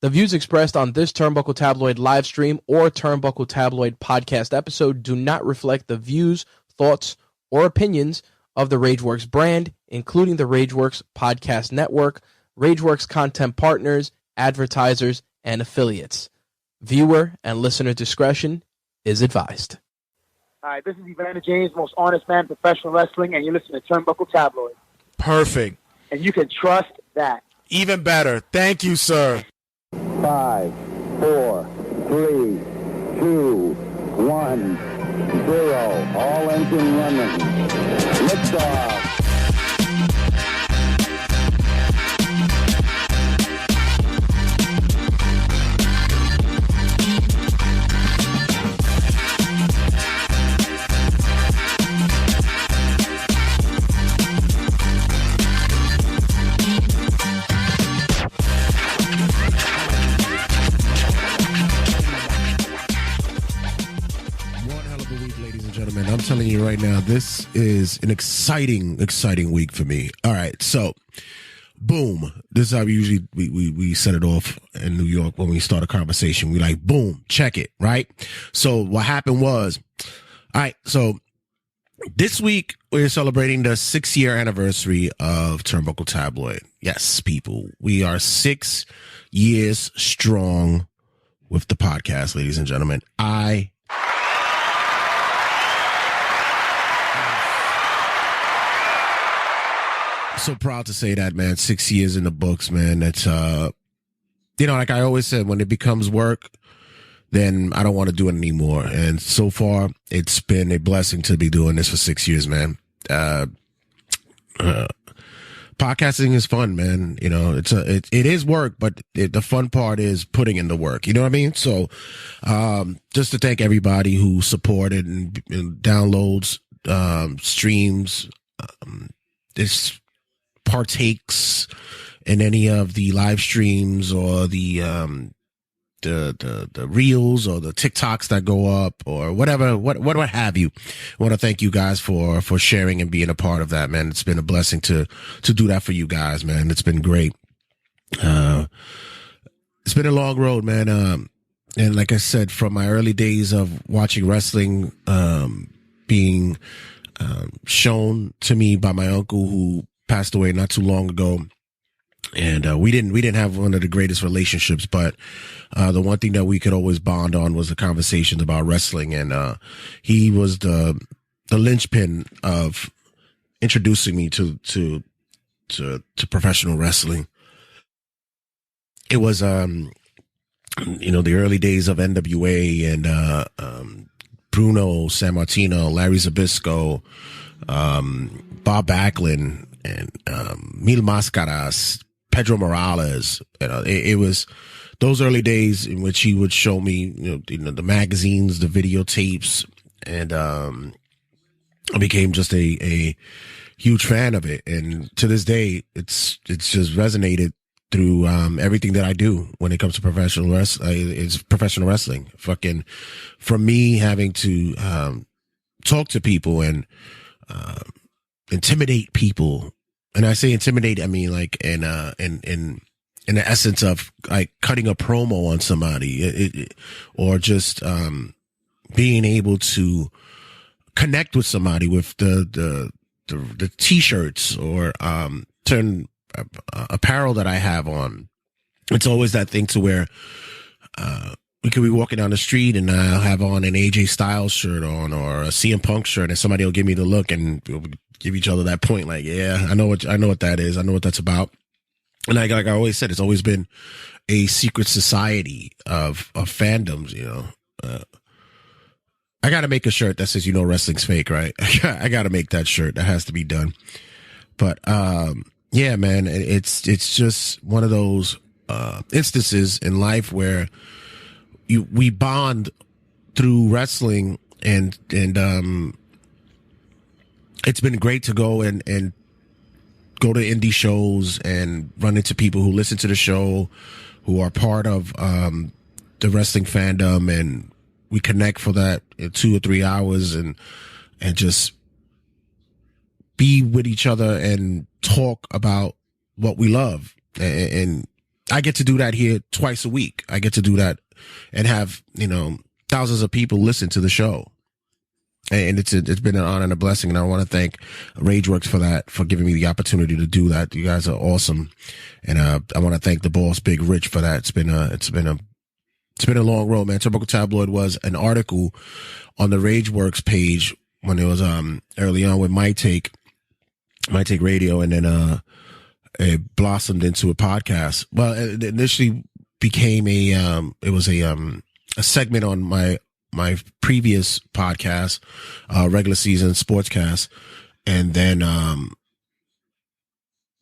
The views expressed on this Turnbuckle Tabloid live stream or Turnbuckle Tabloid podcast episode do not reflect the views, thoughts, or opinions of the Rageworks brand, including the Rageworks podcast network, Rageworks content partners, advertisers, and affiliates. Viewer and listener discretion is advised. Hi, this is Evander James, most honest man in professional wrestling, and you're listening to Turnbuckle Tabloid. Perfect. And you can trust that. Even better. Thank you, sir. 5, 4, 3, 2, 1, 0. All engine running. Liftoff. I'm telling you right now, this is an exciting week for me. All right, so boom. This is how we set it off in New York when we start a conversation. We like, boom, check it, right? So what happened was, all right, so this week we're celebrating the 6-year anniversary of Turnbuckle Tabloid. Yes, people, we are 6 years strong with the podcast, ladies and gentlemen. So proud to say that, man. 6 years in the books, man. That's like I always said, when it becomes work, then I don't want to do it anymore. And so far, it's been a blessing to be doing this for 6 years, man. Podcasting is fun, man. You know, it is work, but the fun part is putting in the work. You know what I mean? So, just to thank everybody who supported and downloads, streams, this partakes in any of the live streams or the reels or the TikToks that go up or whatever, what have you. I want to thank you guys for sharing and being a part of that, man. It's been a blessing to do that for you guys, man. It's been great. It's been a long road, man. And like I said, from my early days of watching wrestling, being shown to me by my uncle who passed away not too long ago. And we didn't have one of the greatest relationships, but the one thing that we could always bond on was the conversations about wrestling. And he was the linchpin of introducing me to professional wrestling. It was the early days of NWA and Bruno Sammartino, Larry Zbyszko, Bob Backlund, and Mil Mascaras, Pedro Morales. It was those early days in which he would show me, the magazines, the videotapes, and I became just a huge fan of it. And to this day, it's just resonated through everything that I do when it comes to professional wrestling. It's professional wrestling. Fucking, from me having to talk to people and intimidate people. And I say intimidate, I mean like in the essence of like cutting a promo on somebody, or just being able to connect with somebody with the t-shirts or certain apparel that I have on. It's always that thing to where we could be walking down the street and I'll have on an AJ Styles shirt on or a CM Punk shirt, and somebody will give me the look and we'll give each other that point, like, yeah, I know what that is. I know what that's about. And like I always said, it's always been a secret society of fandoms, I got to make a shirt that says, wrestling's fake, right? I got to make that shirt. That has to be done. But, yeah, man, it's just one of those, instances in life where we bond through wrestling, and it's been great to go and go to indie shows and run into people who listen to the show, who are part of the wrestling fandom, and we connect for that 2 or 3 hours and just be with each other and talk about what we love. And I get to do that here twice a week. I get to do that and have, thousands of people listen to the show. And it's been an honor and a blessing. And I want to thank Rageworks for that, for giving me the opportunity to do that. You guys are awesome. And, I want to thank the boss, Big Rich, for that. It's been a long road, man. Turnbuckle Tabloid was an article on the Rageworks page when it was, early on with My Take Radio. And then, it blossomed into a podcast. Well, it initially became it was a segment on my previous podcast, regular season sportscast. And then,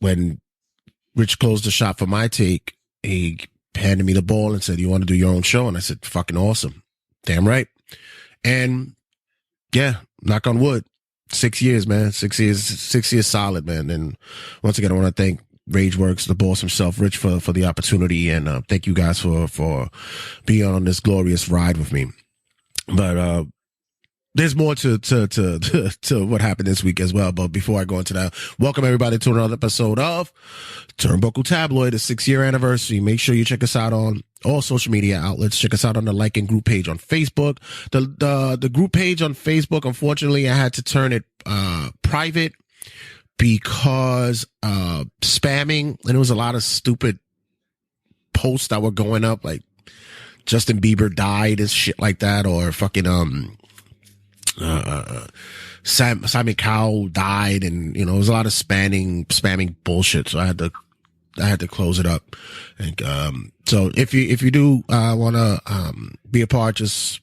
when Rich closed the shop for My Take, he handed me the ball and said, "You want to do your own show?" And I said, "Fucking awesome. Damn right." And yeah, knock on wood. 6 years, man. 6 years solid, man. And once again, I want to thank Rageworks, the boss himself, Rich, for the opportunity. And, thank you guys for being on this glorious ride with me. But, there's more to what happened this week as well. But before I go into that, welcome everybody to another episode of Turnbuckle Tabloid, the 6-year anniversary. Make sure you check us out on all social media outlets. Check us out on the like and group page on Facebook. The group page on Facebook, unfortunately, I had to turn it private because spamming, and there was a lot of stupid posts that were going up, like Justin Bieber died and shit like that, or fucking Simon Cowell died, and it was a lot of spamming bullshit. So I had to close it up. And so if you do want to be a part, just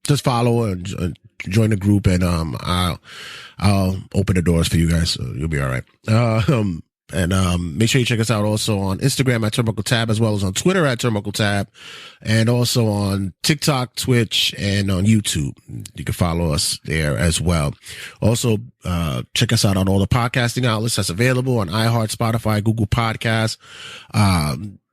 follow and join the group, and I'll open the doors for you guys, so you'll be all right. And make sure you check us out also on Instagram at Turnbuckle Tab, as well as on Twitter at Turnbuckle Tab, and also on TikTok, Twitch, and on YouTube. You can follow us there as well. Also, check us out on all the podcasting outlets that's available on iHeart, Spotify, Google Podcasts,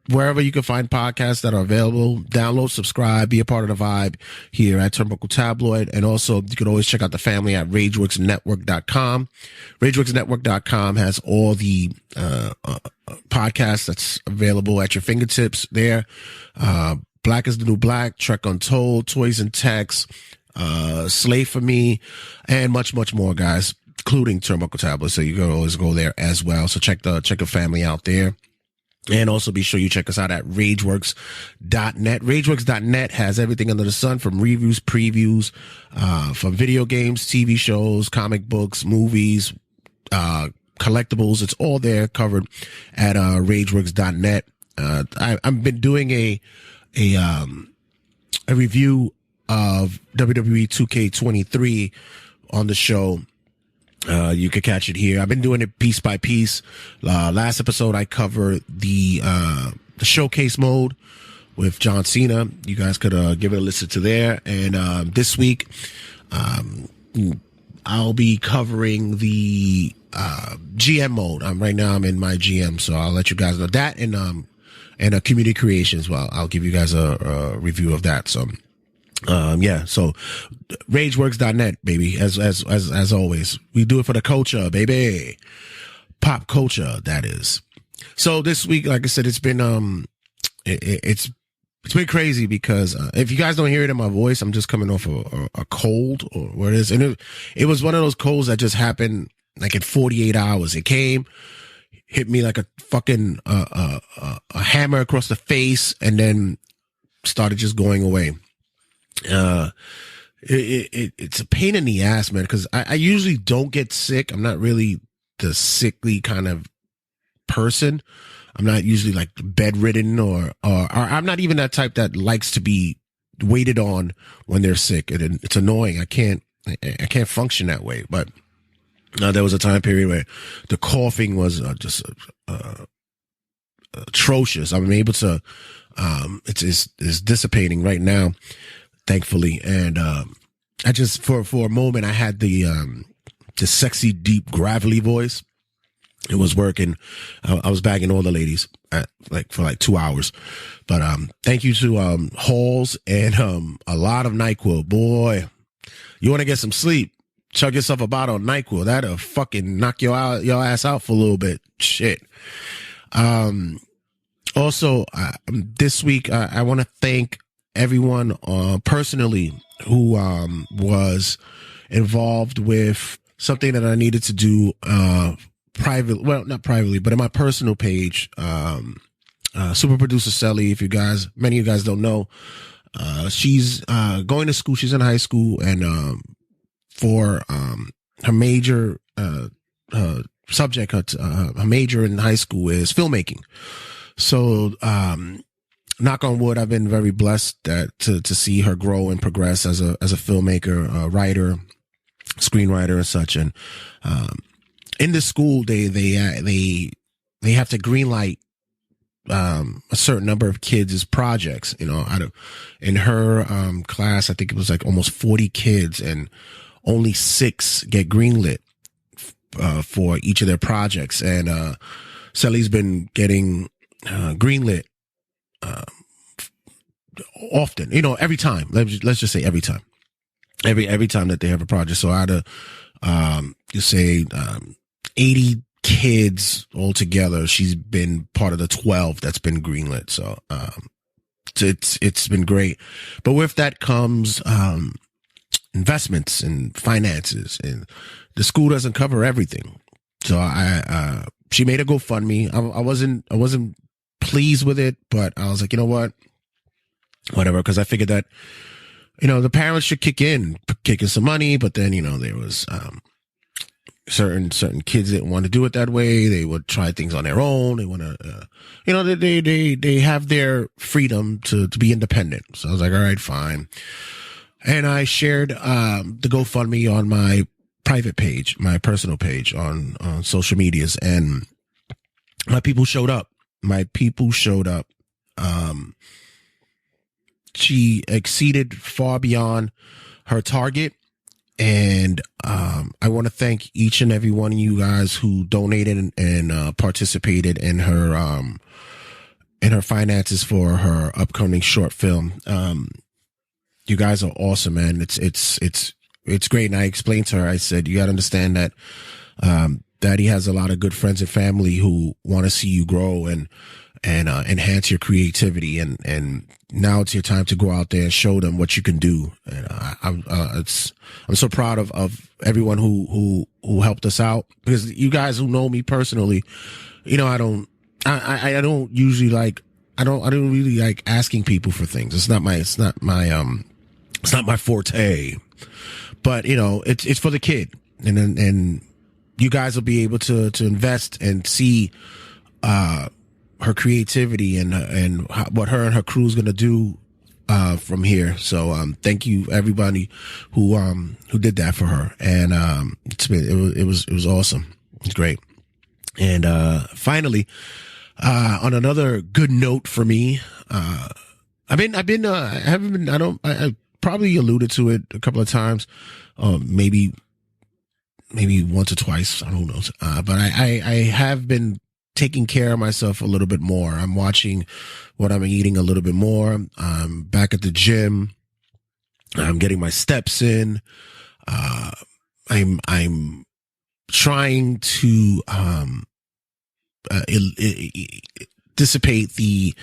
wherever you can find podcasts that are available. Download, subscribe, be a part of the vibe here at Turnbuckle Tabloid. And also, you can always check out the family at RageWorksNetwork.com. RageWorksNetwork.com has all the podcasts that's available at your fingertips there. Black is the New Black, Trek Untold, Toys and Techs, Slave for Me, and much, much more, guys, including Turnbuckle Tabloid. So you can always go there as well. So check the family out there. And also be sure you check us out at RageWorks.net. RageWorks.net has everything under the sun, from reviews, previews, from video games, TV shows, comic books, movies, collectibles. It's all there covered at RageWorks.net. I've been doing a review of WWE 2K23 on the show. You can catch it here. I've been doing it piece by piece. Last episode, I covered the showcase mode with John Cena. You guys could give it a listen to there. And this week, I'll be covering the GM mode. Right now I'm in my GM, so I'll let you guys know that, and a community creation as well. I'll give you guys a review of that. So so RageWorks.net, baby, as always. We do it for the culture, baby. Pop culture, that is. So this week, like I said, it's been it's been crazy because if you guys don't hear it in my voice, I'm just coming off a cold, or what it is. And it was one of those colds that just happened like in 48 hours. It came, hit me like a fucking a hammer across the face, and then started just going away. It's a pain in the ass, man, because I usually don't get sick. I'm not really the sickly kind of person. I'm not usually like bedridden, or I'm not even that type that likes to be waited on when they're sick. And it's annoying. I can't function that way. But there was a time period where the coughing was just atrocious. I'm able to, it's dissipating right now, thankfully. And I just, for a moment, I had the sexy, deep, gravelly voice. It was working. I was bagging all the ladies for 2 hours. But thank you to Halls and a lot of NyQuil. Boy, you want to get some sleep, chug yourself a bottle of NyQuil. That'll fucking knock your ass out for a little bit. Shit. Also, this week, I want to thank everyone personally who was involved with something that I needed to do private, well, not privately, but in my personal page. Super producer Sally, many of you guys don't know, she's going to school. She's in high school, and for her major subject, her major in high school is filmmaking. So, knock on wood, I've been very blessed to see her grow and progress as a filmmaker, writer, screenwriter, and such. And in this school, they have to greenlight a certain number of kids' projects. You know, in her class, I think it was like almost 40 kids, and only 6 get greenlit for each of their projects. And Sally's been getting greenlit often, you know, every time. Let's just say every time. Every time that they have a project. So out of you say 80 kids altogether, she's been part of the 12 that's been greenlit. So it's been great. But with that comes investments and finances, and the school doesn't cover everything. So she made a GoFundMe. I wasn't pleased with it, but I was like, you know what, whatever, because I figured that, you know, the parents should kick in some money. But then, you know, there was certain kids didn't want to do it that way. They would try things on their own. They want to, you know, they have their freedom to be independent. So I was like, all right, fine. And I shared the GoFundMe on my private page, my personal page on social medias, and my people showed up. She exceeded far beyond her target. And I want to thank each and every one of you guys who donated and participated in her finances for her upcoming short film. You guys are awesome, man. It's great. And I explained to her, I said, you got to understand that Daddy has a lot of good friends and family who want to see you grow and enhance your creativity. And now it's your time to go out there and show them what you can do. And I'm so proud of everyone who helped us out, because you guys who know me personally, you know, I don't usually like, I don't really like asking people for things. It's not my forte, but you know, it's for the kid. And you guys will be able to invest and see, her creativity and what her and her crew is going to do, from here. So, thank you everybody who did that for her. And, it was awesome. It's great. And, finally, on another good note for me, I probably alluded to it a couple of times, maybe once or twice. I don't know. But I have been taking care of myself a little bit more. I'm watching what I'm eating a little bit more. I'm back at the gym. I'm getting my steps in. I'm trying to, dissipate the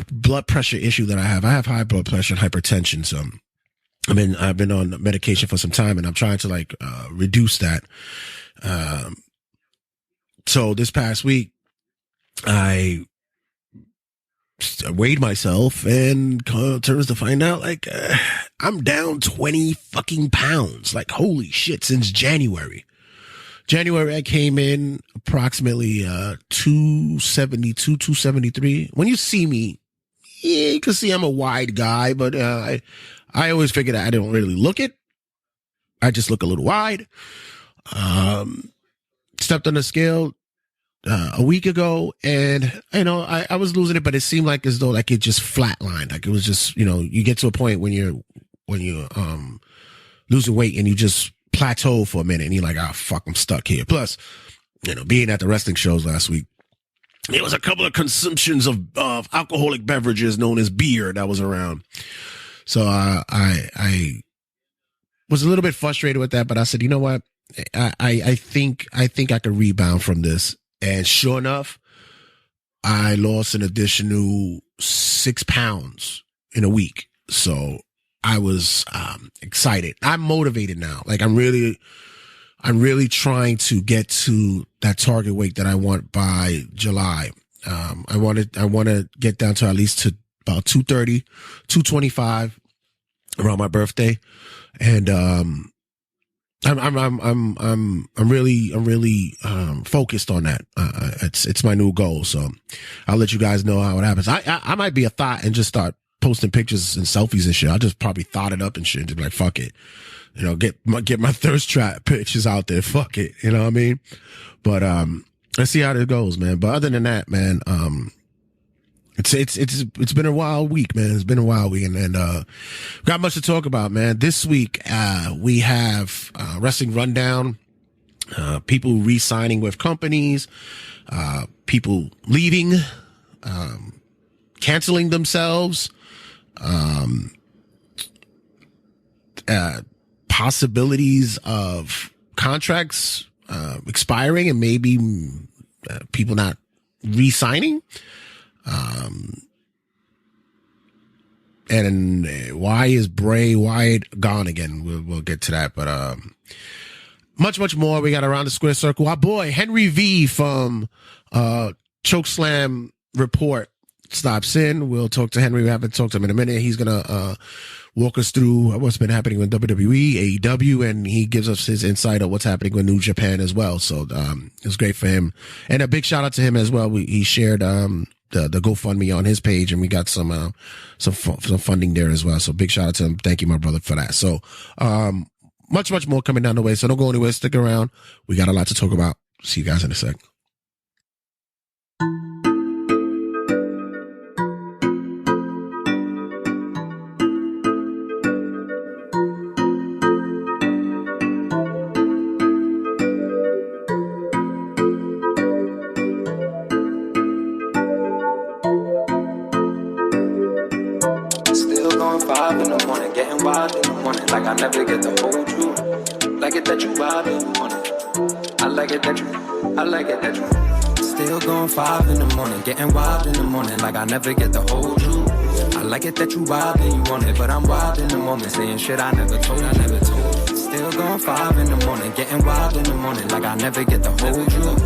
blood pressure issue that I have. I have high blood pressure and hypertension. So I've been on medication for some time, and I'm trying to reduce that. So this past week, I weighed myself, and turns to find out I'm down 20 fucking pounds. Like, holy shit, since January. I came in approximately 272, 273. When you see me, yeah, you can see I'm a wide guy, but I always figured I don't really look it. I just look a little wide. Stepped on the scale a week ago, and I was losing it, but it seemed like as though it just flatlined. Like it was just, you get to a point when you're losing weight and you just plateau for a minute, and you're like, oh fuck, I'm stuck here. Plus, being at the wrestling shows last week, there was a couple of consumptions of alcoholic beverages known as beer that was around. So I was a little bit frustrated with that, but I said, you know what? I think I could rebound from this. And sure enough, I lost an additional 6 pounds in a week. So I was excited. I'm motivated now. Like I'm really trying to get to that target weight that I want by July. I want to get down to at least to about 230, 225 around my birthday. And I'm really focused on that. It's my new goal. So I'll let you guys know how it happens. I might be a thought and just start posting pictures and selfies and shit. I'll just probably thought it up and shit and just be like, fuck it. You know, get my thirst trap pictures out there. Fuck it. You know what I mean? But, let's see how it goes, man. But other than that, man, it's been a wild week, man. It's been a wild week and got much to talk about, man. This week, we have, Wrestling Rundown, people re-signing with companies, people leaving, canceling themselves, possibilities of contracts, expiring and maybe, people not re-signing. And why is Bray Wyatt gone again? We'll get to that, but, much more. We got Around the Square Circle. Our boy, Henry V from, Chokeslam Report stops in. We'll talk to Henry. We haven't talked to him in a minute. He's gonna, walk us through what's been happening with WWE, AEW, and he gives us his insight of what's happening with New Japan as well. So, it was great for him. And a big shout out to him as well. He shared, the GoFundMe on his page, and we got some funding there as well. So big shout out to him. Thank you, my brother, for that. So, much more coming down the way. So don't go anywhere. Stick around. We got a lot to talk about. See you guys in a sec. Like I never get to hold you. Like it that you vibe and you want it. I like it that you still going 5 in the morning, getting wild in the morning. Like I never get to hold you. I like it that you vibe and you want it, but I'm wild in the moment, saying shit I never told. Still going 5 in the morning, getting wild in the morning. Like I never get to hold you.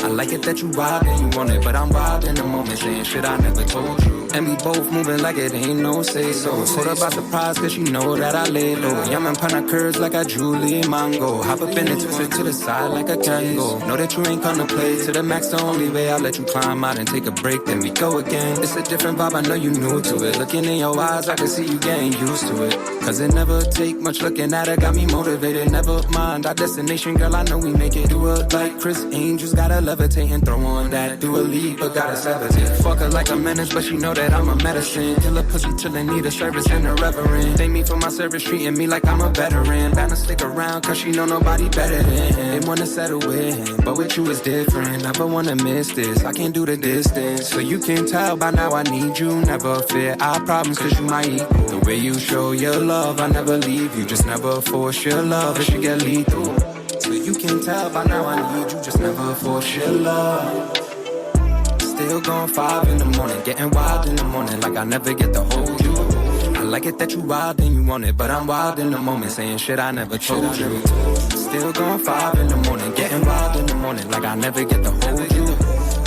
I like it that you vibe and you want it, but I'm wild in the moment, saying shit I never told you. And we both moving like it ain't no say so. Told her about the prize cause she know that I lay low. Yum and panna curds like a Julie Mango. Hop up in it, twist it to the side like a tango. Know that you ain't come to play to the max, the only way I'll let you climb out and take a break, then we go again. It's a different vibe, I know you new to it. Looking in your eyes, I can see you getting used to it. Cause it never take much looking at it, got me motivated. Never mind our destination, girl, I know we make it. Do it like Chris Angels, gotta levitate and throw on that. Do a leap, but gotta sabotage. Fuck her like a menace, but she know that I'm a medicine. Kill a pussy till I need a service and a reverend. Thank me for my service, treating me like I'm a veteran. Bound to stick around cause she know nobody better than him. They wanna settle with him, but with you it's different. Never wanna miss this, I can't do the distance. So you can tell by now I need you. Never fear our problems cause you my equal. The way you show your love, I never leave you. Just never force your love, it should get lethal. So you can tell by now I need you. Just never force your love. Still going 5 in the morning, getting wild in the morning. Like I never get to hold you. I like it that you wild and you want it, but I'm wild in the moment, saying shit I never told you. Still going 5 in the morning, getting wild in the morning. Like I never get to hold you.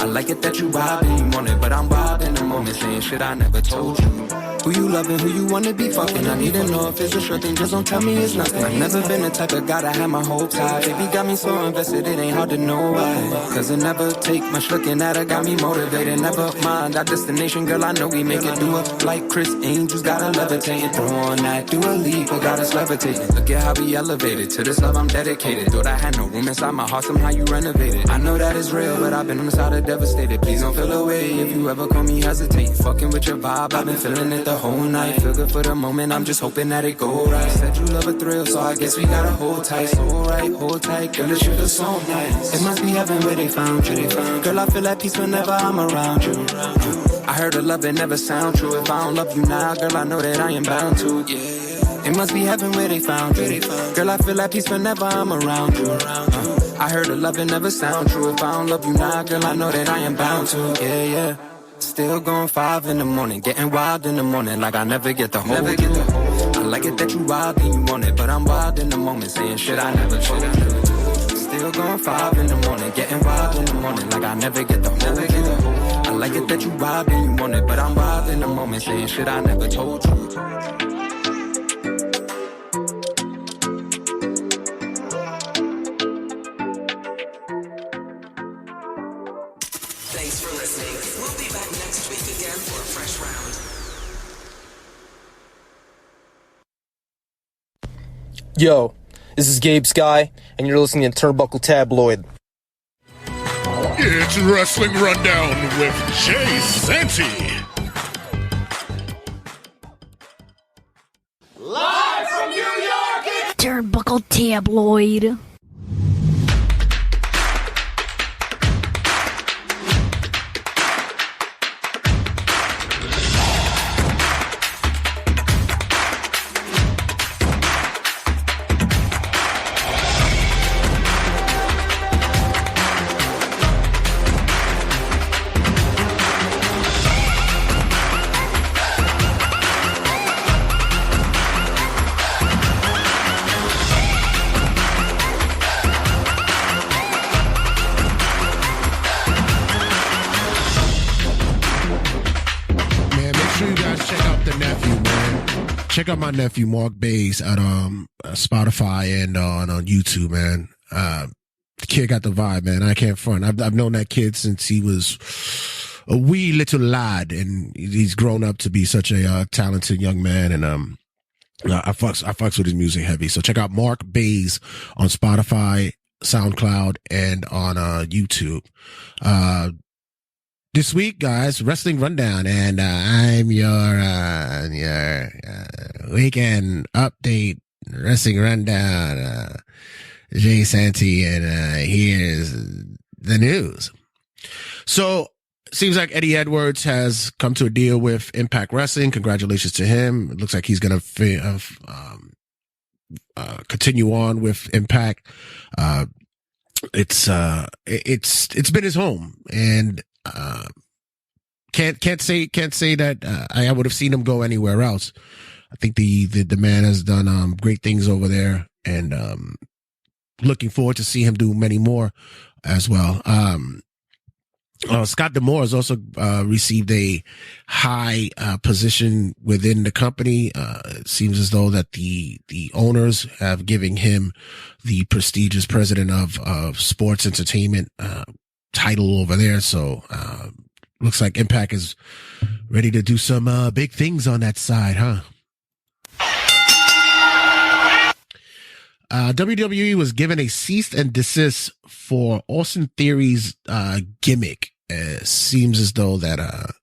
I like it that you wild and you want it, but I'm wild in the moment, saying shit I never told you. Who you loving, who you wanna be fucking. I need to know if it's a sure thing, just don't tell me it's nothing. I've never been the type of guy that had my hopes high. Baby got me so invested, it ain't hard to know why. Cause it never take much looking at her, got me motivated. Never mind our destination, girl, I know we make it. Do it like Chris Angels, gotta levitate and throw on that. Do a leap, but got us levitating. Look at how we elevated, to this love I'm dedicated. Thought I had no room inside my heart, somehow you renovated. I know that it's real, but I've been on the side of devastated. Please don't feel away if you ever call me hesitate. Fucking with your vibe, I've been feeling it the whole night. Feel good for the moment, I'm just hoping that it go right. Said you love a thrill, so I guess we gotta hold tight. So right, hold tight, girl, this shit feels so nice. It must be heaven where they found you. Girl, I feel at peace whenever I'm around you. I heard a love that never sound true. If I don't love you now, girl, I know that I am bound to. Yeah. It must be heaven where they found you. Girl, I feel at peace whenever I'm around you. I heard the loving never sound true. If I don't love you now, girl, I know that I am bound to. Yeah, yeah. Still going 5 in the morning, getting wild in the morning, like I never get the hold you. I like it that you wild and you want it, but I'm wild in the moment, saying shit I never told you. Still going 5 in the morning, getting wild in the morning, like I never get the hold you. I like it that you wild and you want it, but I'm wild in the moment, saying shit I never told you. Thanks for listening. We'll be back next week again for a fresh round. Yo, this is Gabe Sky, and you're listening to Turnbuckle Tabloid. It's Wrestling Rundown with Jay Santy. Live from New York, it's Turnbuckle Tabloid. Check out my nephew Mark Bays at Spotify and on YouTube, man. The kid got the vibe, man. I can't front. I've known that kid since he was a wee little lad, and he's grown up to be such a talented young man. And I fucks with his music heavy. So check out Mark Bays on Spotify, SoundCloud, and on YouTube. This week, guys, Wrestling Rundown, and I'm your weekend update Wrestling Rundown, Jay Santy, and here's the news. So, seems like Eddie Edwards has come to a deal with Impact Wrestling. Congratulations to him. It looks like he's going to continue on with Impact. It's been his home, and can't say that I would have seen him go anywhere else. I think the man has done great things over there, and looking forward to see him do many more as well. Scott D'Amore has also received a high position within the company. It seems as though that the owners have given him the prestigious president of sports entertainment title over there. So looks like Impact is ready to do some big things on that side, huh? WWE was given a cease and desist for Austin Theory's gimmick. Seems as though that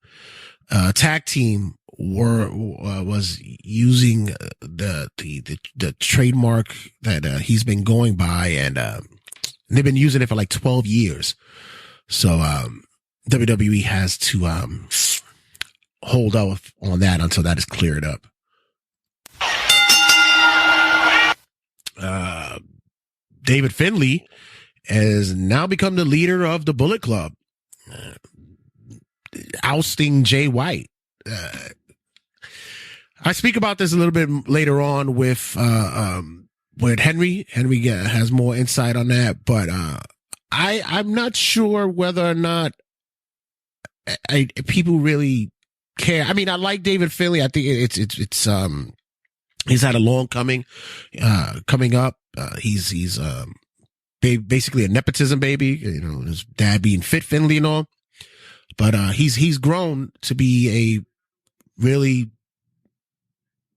tag team was using the trademark that he's been going by, and they've been using it for like 12 years. So WWE has to hold off on that until that is cleared up. David Finlay has now become the leader of the Bullet Club, ousting Jay White. I speak about this a little bit later on with Henry. Henry has more insight on that, but I'm not sure whether or not people really care. I mean, I like David Finlay. I think it's he's had a long coming up. He's basically a nepotism baby, you know, his dad being Fit Finlay and all. But he's grown to be a really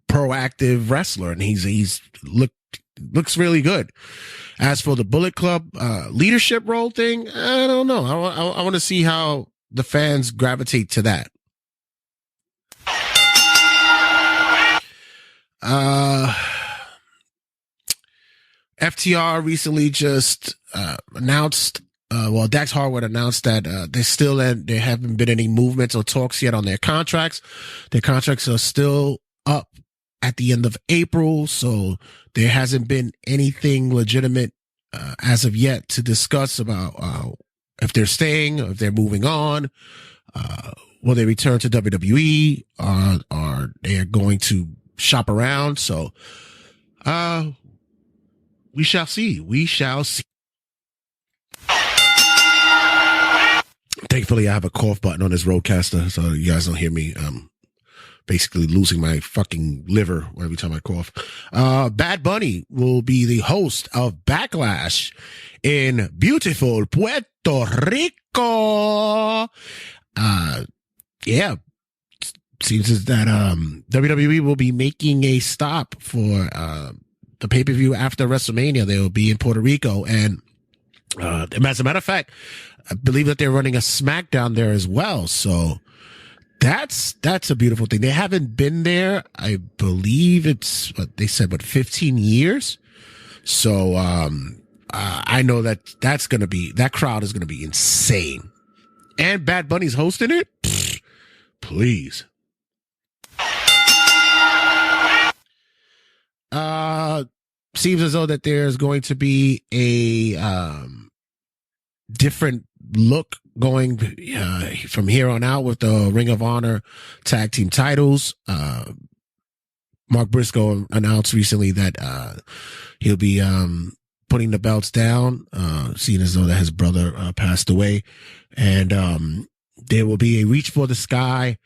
proactive wrestler, and he's looks really good. As for the Bullet Club leadership role thing, I don't know. I want to see how the fans gravitate to that. FTR recently just announced, Dax Harwood announced that there haven't been any movements or talks yet on their contracts. Their contracts are still up at the end of April, so there hasn't been anything legitimate as of yet to discuss about if they're staying or if they're moving on. Will they return to WWE? Or they're going to shop around? So we shall see. We shall see. Thankfully, I have a cough button on this Rodecaster, so you guys don't hear me basically losing my fucking liver every time I cough. Bad Bunny will be the host of Backlash in beautiful Puerto Rico. Yeah. Seems as that WWE will be making a stop for the pay-per-view after WrestleMania. They will be in Puerto Rico, and as a matter of fact, I believe that they're running a SmackDown there as well. So that's a beautiful thing. They haven't been there. I believe it's what they said, 15 years. So I know that crowd is gonna be insane. And Bad Bunny's hosting it. Pfft, please. Seems as though that there's going to be a different look going from here on out with the Ring of Honor tag team titles. Mark Briscoe announced recently that he'll be putting the belts down, seeing as though that his brother passed away, and there will be a Reach for the Sky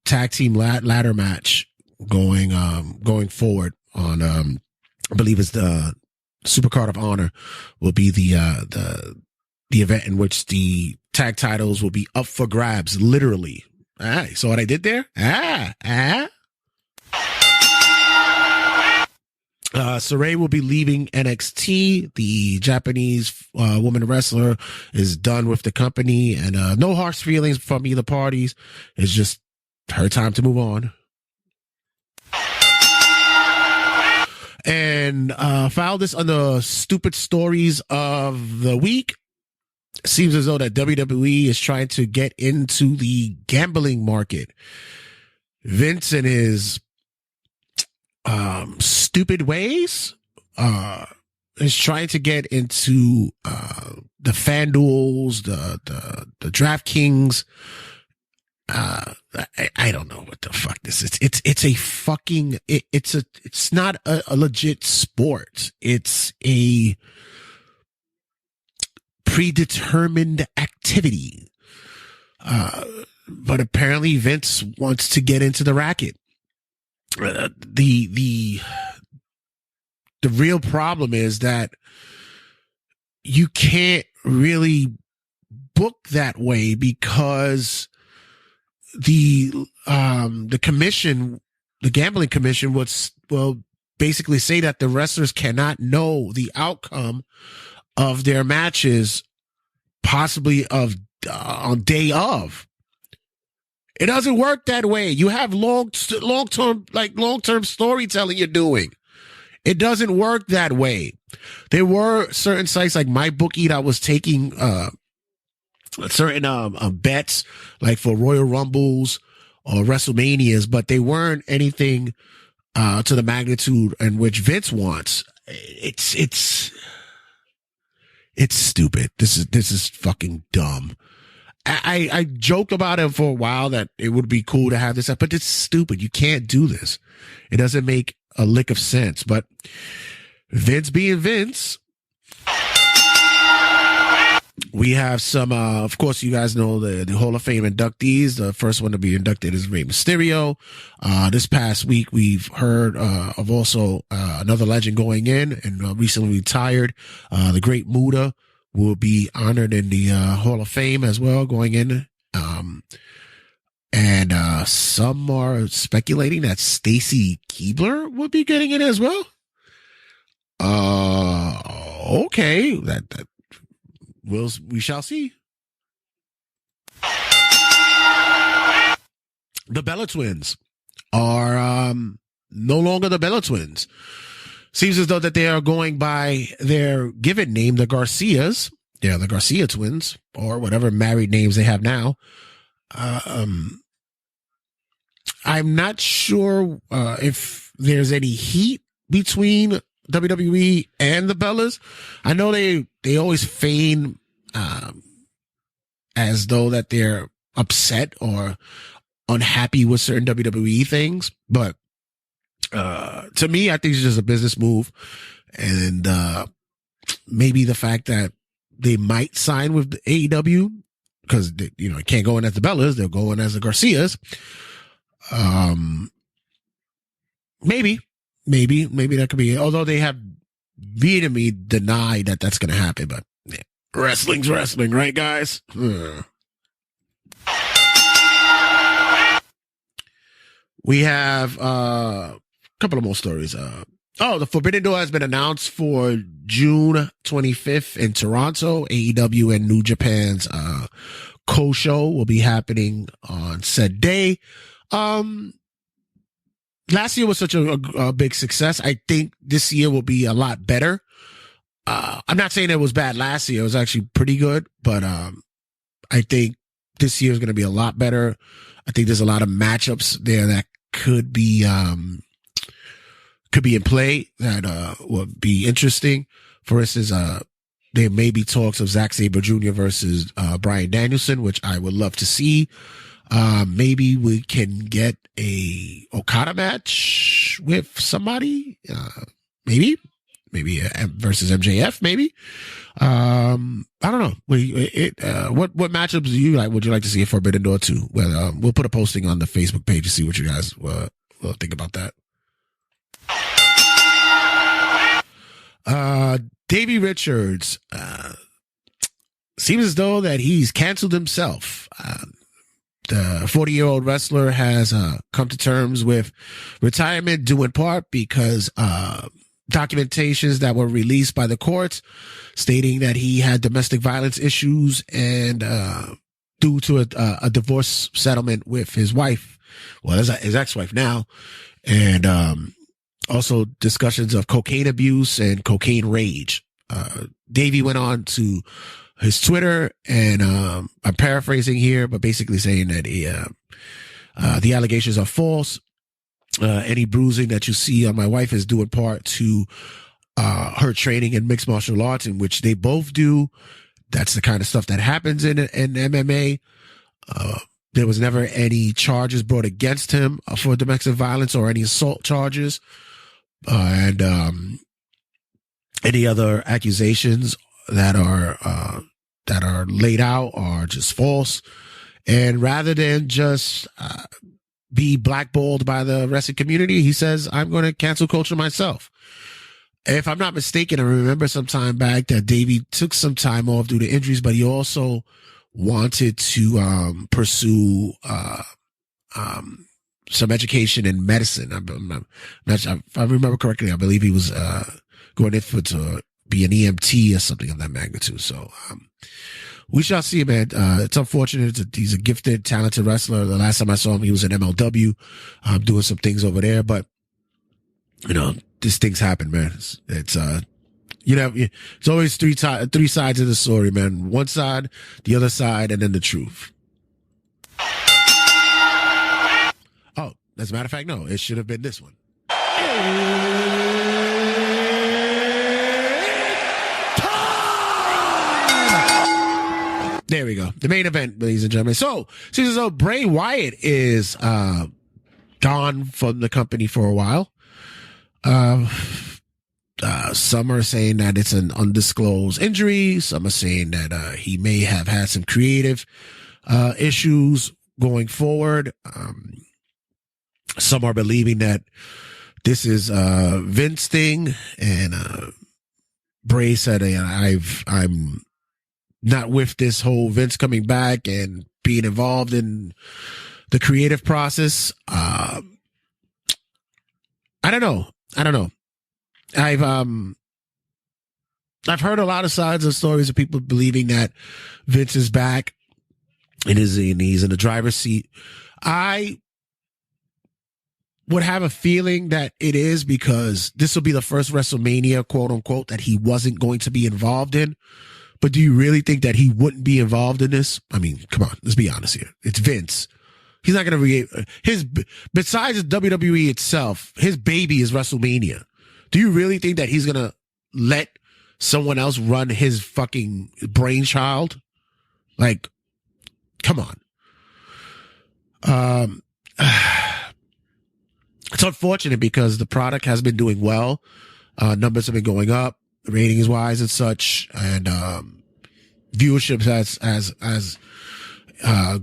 tag team ladder match going forward on I believe it's the Supercard of Honor will be the event in which the tag titles will be up for grabs, literally. You saw what I did there? Saray will be leaving NXT. The Japanese woman wrestler is done with the company, and no harsh feelings from either parties. It's just her time to move on. And file this under stupid stories of the week. Seems as though that WWE is trying to get into the gambling market. Vince and his stupid ways is trying to get into the FanDuels, the DraftKings. I don't know what the fuck this is. It's a fucking it's not a legit sport. It's a predetermined activity. But apparently Vince wants to get into the racket. The real problem is that you can't really book that way because the commission, the gambling commission will basically say that the wrestlers cannot know the outcome of their matches, possibly on day of. It doesn't work that way. You have long-term storytelling you're doing. It doesn't work that way. There were certain sites like MyBookie that was taking certain bets, like for Royal Rumbles or WrestleManias, but they weren't anything to the magnitude in which Vince wants. It's stupid. This is fucking dumb. I joked about it for a while that it would be cool to have this up, but it's stupid. You can't do this. It doesn't make a lick of sense. But Vince being Vince, we have some, of course, you guys know the Hall of Fame inductees. The first one to be inducted is Rey Mysterio. This past week, we've heard of also another legend going in and recently retired. The great Muta will be honored in the Hall of Fame as well, going in. And some are speculating that Stacy Keibler will be getting in as well. Okay, that we shall see. The Bella Twins are no longer the Bella Twins. Seems as though that they are going by their given name, the Garcias. Yeah, the Garcia twins, or whatever married names they have now. I'm not sure if there's any heat between WWE and the Bellas. I know they always feign as though that they're upset or unhappy with certain WWE things, but to me, I think it's just a business move, and maybe the fact that they might sign with AEW because they can't go in as the Bellas, they'll go in as the Garcias. Maybe that could be it. Although they have vehemently denied that that's going to happen, but yeah. Wrestling's wrestling, right, guys? We have a couple of more stories. The Forbidden Door has been announced for June 25th in Toronto. AEW and New Japan's co-show will be happening on said day. Last year was such a big success. I think this year will be a lot better. I'm not saying it was bad last year. It was actually pretty good, but I think this year is going to be a lot better. I think there's a lot of matchups there that could be in play that would be interesting. For instance, there may be talks of Zack Sabre Jr. versus Bryan Danielson, which I would love to see. Maybe we can get a Okada match with somebody. Maybe versus MJF. Maybe. I don't know. What matchups do you like? Would you like to see a Forbidden Door 2? Well, we'll put a posting on the Facebook page to see what you guys will think about that. Davey Richards seems as though that he's canceled himself. The 40-year-old wrestler has come to terms with retirement due in part because documentations that were released by the courts stating that he had domestic violence issues and due to a divorce settlement with his wife, well, his ex-wife now, and also discussions of cocaine abuse and cocaine rage. Davey went on to his Twitter, and I'm paraphrasing here, but basically saying that the allegations are false. Any bruising that you see on my wife is due in part to her training in mixed martial arts, in which they both do. That's the kind of stuff that happens in MMA. There was never any charges brought against him for domestic violence or any assault charges. And any other accusations that are laid out are just false. And rather than just be blackballed by the wrestling community, he says, I'm going to cancel culture myself. If I'm not mistaken, I remember some time back that Davey took some time off due to injuries, but he also wanted to pursue some education in medicine. I'm not sure, if I remember correctly, I believe he was going in to be an EMT or something of that magnitude. So we shall see, man. It's unfortunate. He's a gifted, talented wrestler. The last time I saw him, he was in MLW, doing some things over there. But these things happen, man. It's always three sides of the story, man. One side, the other side, and then the truth. Oh, as a matter of fact, no, it should have been this one. There we go. The main event, ladies and gentlemen. So, seems as though Bray Wyatt is gone from the company for a while. Some are saying that it's an undisclosed injury. Some are saying that he may have had some creative issues going forward. Some are believing that this is Vince thing, and Bray said, I'm not with this whole Vince coming back and being involved in the creative process. I don't know. I've heard a lot of sides of stories of people believing that Vince is back and he's in the driver's seat. I would have a feeling that it is, because this will be the first WrestleMania, quote unquote, that he wasn't going to be involved in. But do you really think that he wouldn't be involved in this? I mean, come on, let's be honest here. It's Vince. He's not going to besides WWE itself, his baby is WrestleMania. Do you really think that he's going to let someone else run his fucking brainchild? Like, come on. It's unfortunate because the product has been doing well. Numbers have been going up, ratings wise and such, and viewership has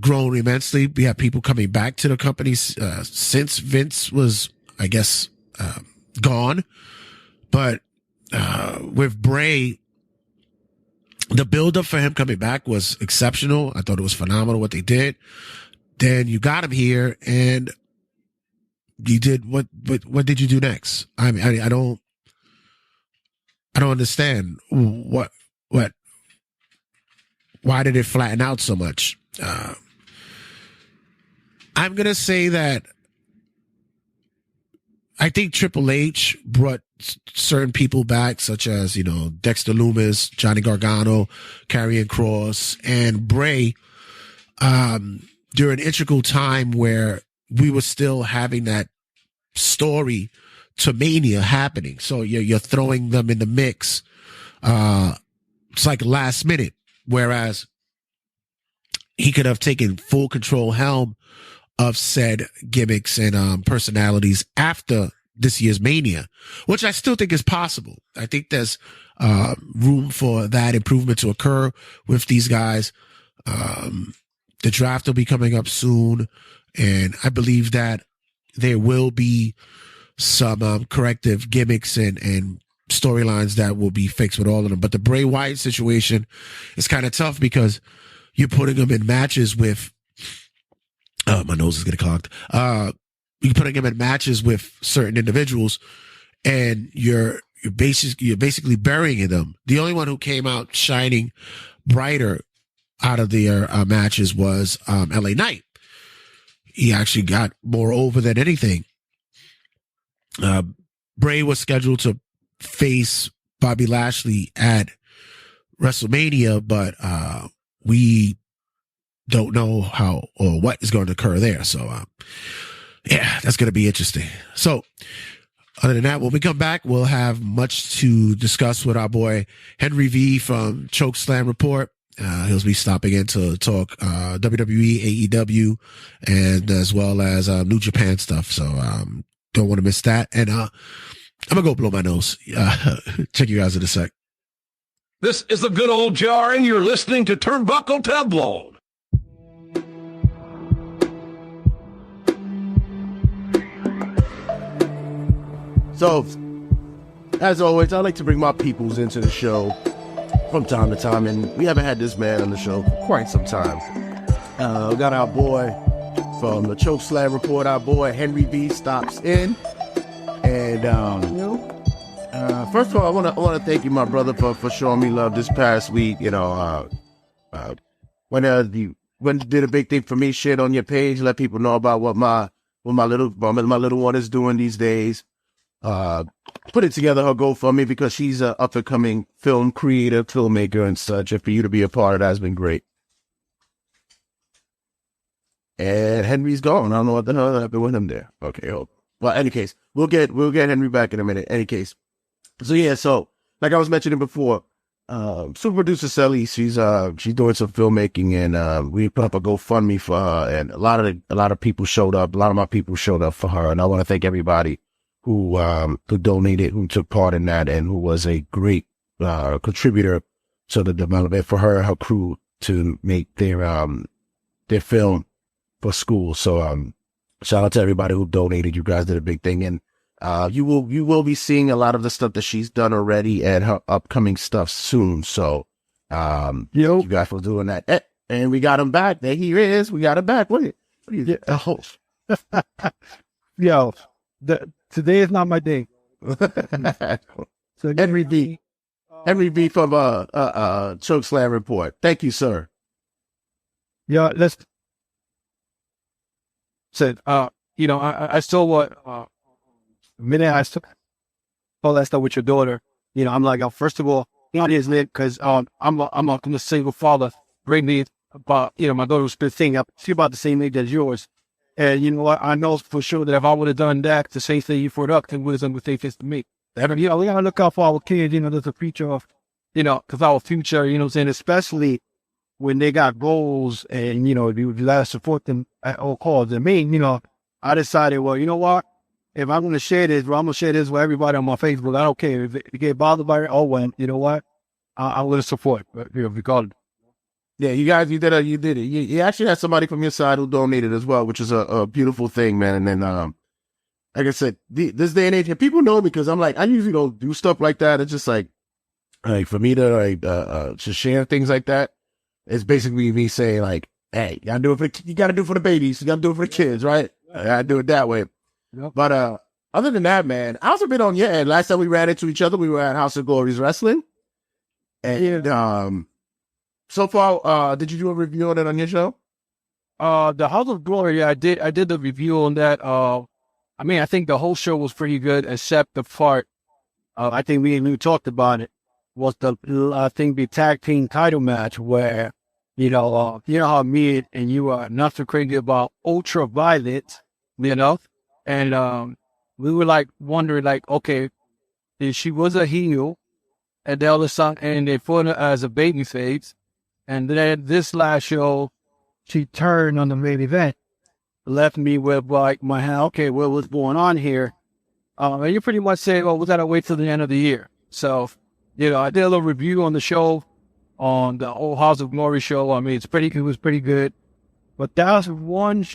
grown immensely. We have people coming back to the company since Vince was, I guess, gone. But with Bray, the build-up for him coming back was exceptional. I thought it was phenomenal what they did. Then you got him here, and you did what did you do next? I mean, I don't understand why did it flatten out so much? I'm going to say that I think Triple H brought certain people back, such as, Dexter Lumis, Johnny Gargano, Karrion Kross, and Bray, during an integral time where we were still having that story to Mania happening. So you're throwing them in the mix. It's like last minute, whereas he could have taken full control helm of said gimmicks and personalities after this year's Mania, which I still think is possible. I think there's room for that improvement to occur with these guys. The draft will be coming up soon, and I believe that there will be some corrective gimmicks and storylines that will be fixed with all of them. But the Bray Wyatt situation is kind of tough because you're putting them in matches with my nose is getting clogged. You're putting him in matches with certain individuals, and you're basically burying them. The only one who came out shining brighter out of their matches was LA Knight. He actually got more over than anything. Bray was scheduled to face Bobby Lashley at WrestleMania, but we don't know how or what is going to occur there. So, yeah, that's going to be interesting. So, other than that, when we come back, we'll have much to discuss with our boy Henry V from Chokeslam Report. He'll be stopping in to talk WWE, AEW, and as well as New Japan stuff. So, don't want to miss that. And I'm going to go blow my nose. Check you guys in a sec. This is the good old jar, and you're listening to Turnbuckle Tabloid. So, as always, I like to bring my peoples into the show from time to time, and we haven't had this man on the show for quite some time. We got our boy from the Chokeslam Report, our boy Henry V stops in, and first of all, I want to thank you, my brother, for showing me love this past week. When did a big thing for me, shit on your page, let people know about what my little one is doing these days. Put it together her GoFundMe because she's a up and coming film creator, filmmaker, and such. And for you to be a part of that has been great. And Henry's gone. I don't know what the hell happened with him there. Okay, hold. Well, any case, we'll get Henry back in a minute. Any case, so yeah, so like I was mentioning before, super producer Sally, she's doing some filmmaking, and we put up a GoFundMe for her, and a lot of people showed up. A lot of my people showed up for her, and I want to thank everybody who donated, who took part in that, and who was a great contributor to the development for her crew to make their film for school. So shout out to everybody who donated. You guys did a big thing, and you will be seeing a lot of the stuff that she's done already and her upcoming stuff soon. So you guys for doing that. And we got him back. There he is. We got him back. What are you Yo, today is not my day. So Henry V from Chokeslam Report. Thank you, sir. Yeah, let's said I still want minute I still all that stuff with your daughter. I'm like, first of all, not his name, because I'm a single father. Bring me about my daughter was 15. She's about the same age as yours. And you know what? I know for sure that if I would have done that, the same thing you brought up, then would have done the same thing to me. You know, we gotta look out for our kids. You know, there's a future of, you know, because our future, you know what I'm saying, especially when they got goals and, you know, you gotta support them at all costs. I mean, you know, I decided, well, you know what? If I'm going to share this, well, I'm going to share this with everybody on my Facebook. I don't care if you get bothered by it. Oh, well, you know what? I'm going to support, you know, regardless. Yeah, you guys, you did it. You actually had somebody from your side who donated as well, which is a beautiful thing, man. And then, like I said, this day and age, and people know me because I'm like, I usually don't do stuff like that. It's just like for me to share things like that, it's basically me saying like, hey, you got to do it for the babies. You got to do it for the kids, right? I got to do it that way. Yep. But other than that, man, I also been on your end. Last time we ran into each other, we were at House of Glory's Wrestling. And so far, did you do a review on it on your show? The House of Glory, yeah, I did the review on that. I mean, I think the whole show was pretty good, except the part, I think we talked about it, was the tag team title match where, you know how me and you are not so crazy about Ultraviolet, you know? And we were like wondering, like, okay, if she was a heel, and they put her as a babyface, and then this last show, she turned on the main event, left me with like my hand. Okay, well, what's going on here? And you pretty much say, well, we gotta wait till the end of the year. So, you know, I did a little review on the show, on the old House of Glory show. I mean, it was pretty good, but that was one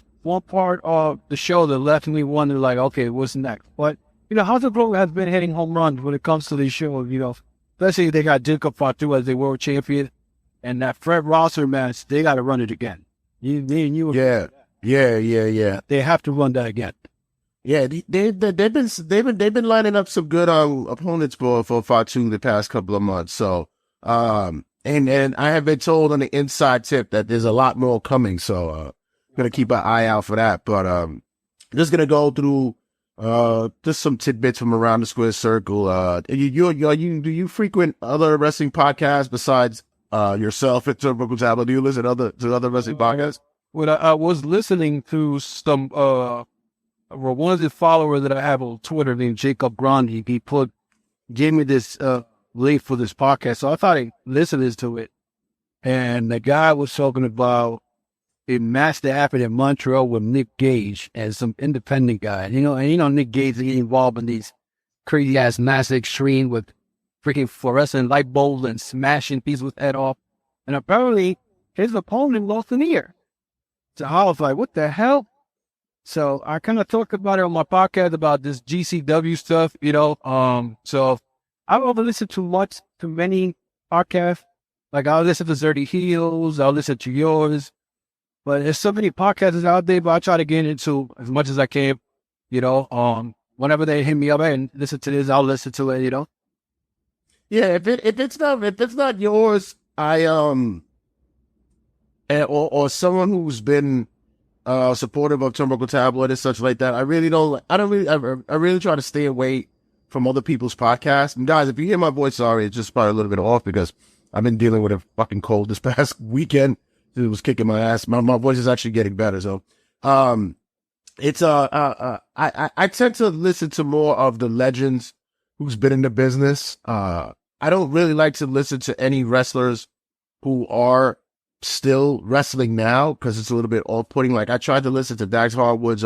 part of the show that left me wondering, like, okay, what's next? But, you know, House of Glory has been hitting home runs when it comes to these shows, you know, especially if they got Jacob Fatu as the world champion, and that Fred Rosser match, they got to run it again. Yeah. They have to run that again. Yeah, they've been lining up some good opponents for Fatu the past couple of months. So, and I have been told on the inside tip that there's a lot more coming. So, gonna keep an eye out for that. But just gonna go through just some tidbits from around the square circle. Do you frequent other wrestling podcasts besides yourself at Turnbuckle Tabloid? Do you listen to other wrestling podcasts? When I was listening to some one of the followers that I have on Twitter named Jacob Grandi, he gave me this link for this podcast, so I thought I listened to it, and the guy was talking about a match that happened in Montreal with Nick Gage and some independent guy. You know, Nick Gage is involved in these crazy ass Mass Extreme with freaking fluorescent light bulbs and smashing people's head off. And apparently his opponent lost an ear. So I was like, what the hell? So I kind of talked about it on my podcast about this GCW stuff, you know. So I don't listen too many podcasts. Like I'll listen to 30 Heels, I'll listen to yours. But there's so many podcasts out there, but I try to get into as much as I can, you know. Whenever they hit me up and listen to this, I'll listen to it, you know. Yeah, if it's not yours, or someone who's been supportive of Turnbuckle Tabloid and such like that, I really try to stay away from other people's podcasts. And guys, if you hear my voice, sorry, it's just probably a little bit off because I've been dealing with a fucking cold this past weekend. It was kicking my ass. My voice is actually getting better. So, I tend to listen to more of the legends who's been in the business. I don't really like to listen to any wrestlers who are still wrestling now because it's a little bit off-putting. Like I tried to listen to Dax Harwood's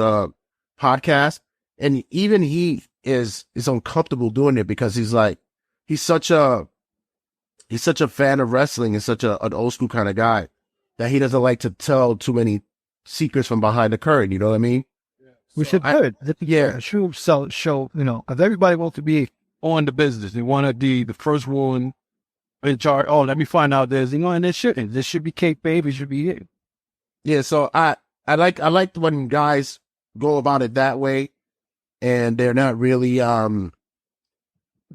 podcast, and even he is uncomfortable doing it because he's such a fan of wrestling and such an old school kind of guy that he doesn't like to tell too many secrets from behind the curtain. You know what I mean? Yeah. We should do it. Yeah, show, you know, because everybody wants to be on the business. They want to be the first one in charge. Oh, let me find out this, you know, and it shouldn't. This should be kayfabe. It should be it. Yeah, so I like when guys go about it that way, and they're not really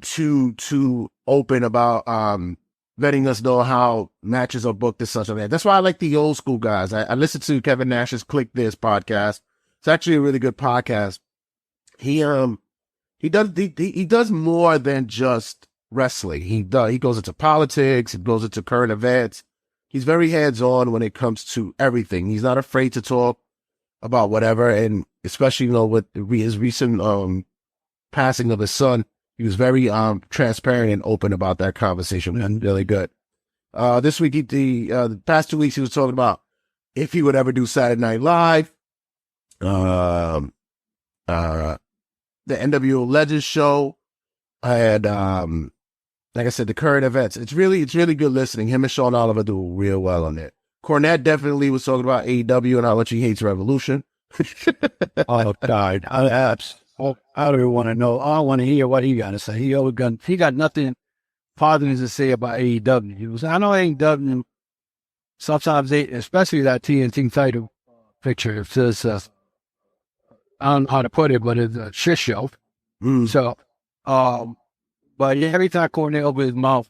too open about letting us know how matches are booked and such like that. That's why I like the old school guys. I listen to Kevin Nash's Click This podcast. It's actually a really good podcast. He does more than just wrestling. He goes into politics. He goes into current events. He's very hands-on when it comes to everything. He's not afraid to talk about whatever. And especially, with his recent, passing of his son, he was very, transparent and open about that conversation. And really good. This week, the past 2 weeks, he was talking about if he would ever do Saturday Night Live, the NWO Legends show, and, like I said, the current events. It's really good listening. Him and Sean Oliver do real well on it. Cornette definitely was talking about AEW and how much he hates Revolution. Oh, God. I don't even want to know. I don't want to hear what he got to say. He got nothing positive to say about AEW. I know AEW, sometimes especially that TNT title picture, it says, I don't know how to put it, but it's a shit show. So, but yeah, every time Cornette opens his mouth,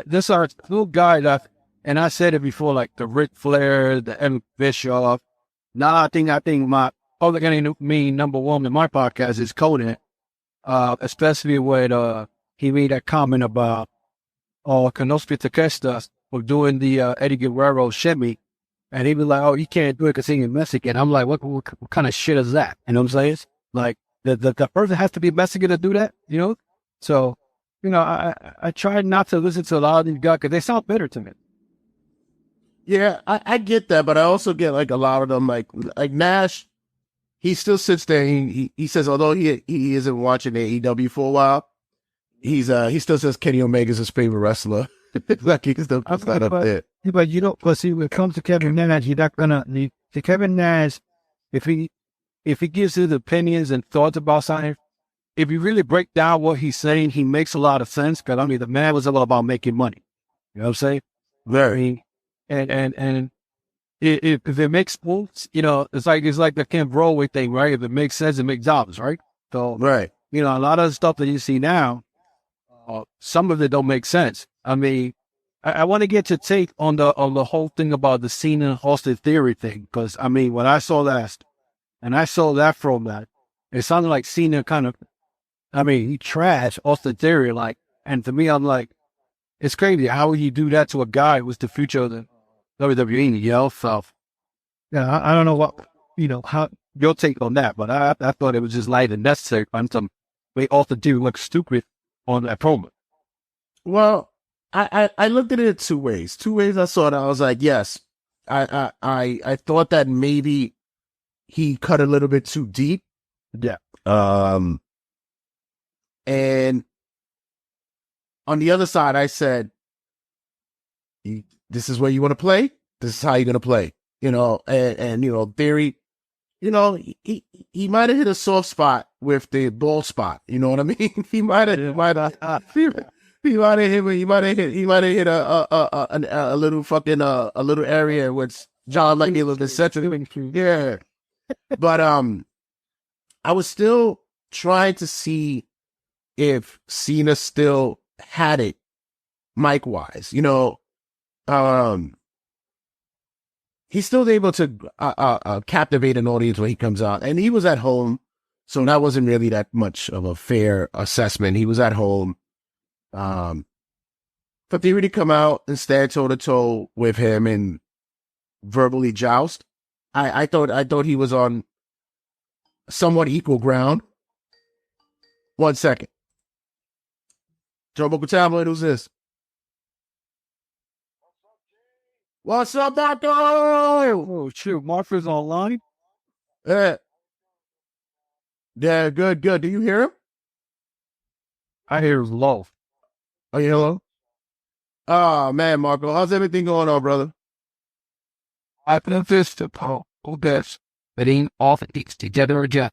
this are little guy that, and I said it before, like the Ric Flair, the M. Bischoff. Now I think my public enemy number one in my podcast is Conan, especially when he made that comment about Kenosuke Takeshita for doing the Eddie Guerrero shimmy, and he was like, "Oh, he can't do it because he's Mexican." I'm like, what kind of shit is that? You know what I'm saying? Like the person has to be Mexican to do that, So, I try not to listen to a lot of these guys because they sound bitter to me. Yeah, I get that, but I also get like a lot of them, like Nash. He still sits there. He says, although he isn't watching AEW for a while, he still says Kenny Omega's his favorite wrestler. Like he's still up there. But see, when it comes to Kevin Nash, you're not gonna Kevin Nash, if he gives his opinions and thoughts about something, if you really break down what he's saying, he makes a lot of sense. Because the man was all about making money. You know what I'm saying? Very. And if it makes sense, it's like the Ken Broadway thing, right? If it makes sense, it makes dollars, right? So, right. A lot of the stuff that you see now, some of it don't make sense. I mean, I want to get your take on the whole thing about the Cena Austin Theory thing, because when I saw that, and I saw that from that, it sounded like Cena he trashed Austin Theory, and to me, I'm like, it's crazy. How would you do that to a guy who's the future of the WWE, So, I don't know how your take on that, but I thought it was just light and necessary on some way Austin Theory look stupid on that promo. Well, I looked at it two ways. Two ways I saw it. I was like, yes, I thought that maybe he cut a little bit too deep. Yeah. And on the other side, I said, this is where you want to play. This is how you're going to play, and Theory, he might have hit a soft spot with the ball spot. You know what I mean? He might have hit a little fucking, a little area which John Leggy was sensitive. Yeah. But, I was still trying to see if Cena still had it mic wise, he's still able to captivate an audience when he comes out, and he was at home, so that wasn't really that much of a fair assessment. He was at home, for Theory to come out and stand toe to toe with him and verbally joust, I thought he was on somewhat equal ground. 1 second. Turnbuckle Tabloid, who's this? What's up, Doctor? Oh, shoot. Martha's online? Yeah, good. Do you hear him? I hear him low. Oh, you hear low? Oh, man, Marco. How's everything going on, brother? I've been to Paul. Best. But ain't off it together again.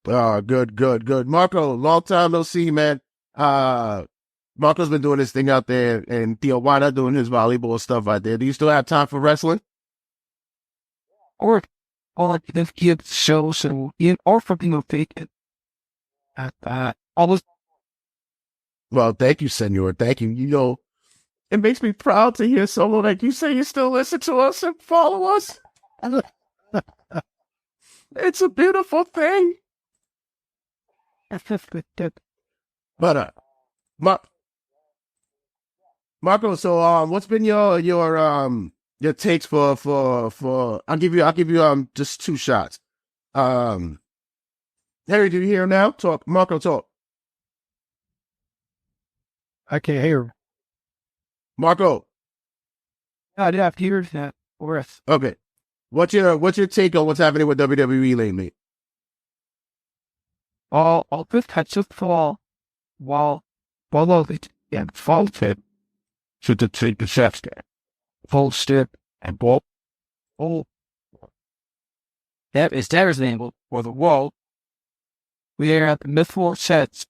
Oh, good. Marco, long time no see, man. Marco's been doing this thing out there, and Theo, why not doing his volleyball stuff out there? Do you still have time for wrestling? Or if you show so or something will take it. Almost. Well, thank you, senor. Thank you. It makes me proud to hear someone like you say you still listen to us and follow us. It's a beautiful thing. But Marco, so what's been your takes for I'll give you just two shots. Henry, do you hear him now? Talk. Marco, talk. I can't hear him. Marco. I did have to hear that. Worth. Okay. What's your take on what's happening with WWE lately? All this had just fall while follow it and faulted to the disaster. Full step and ball. Oh. That is name for the wall. We are at the mid-4 sets.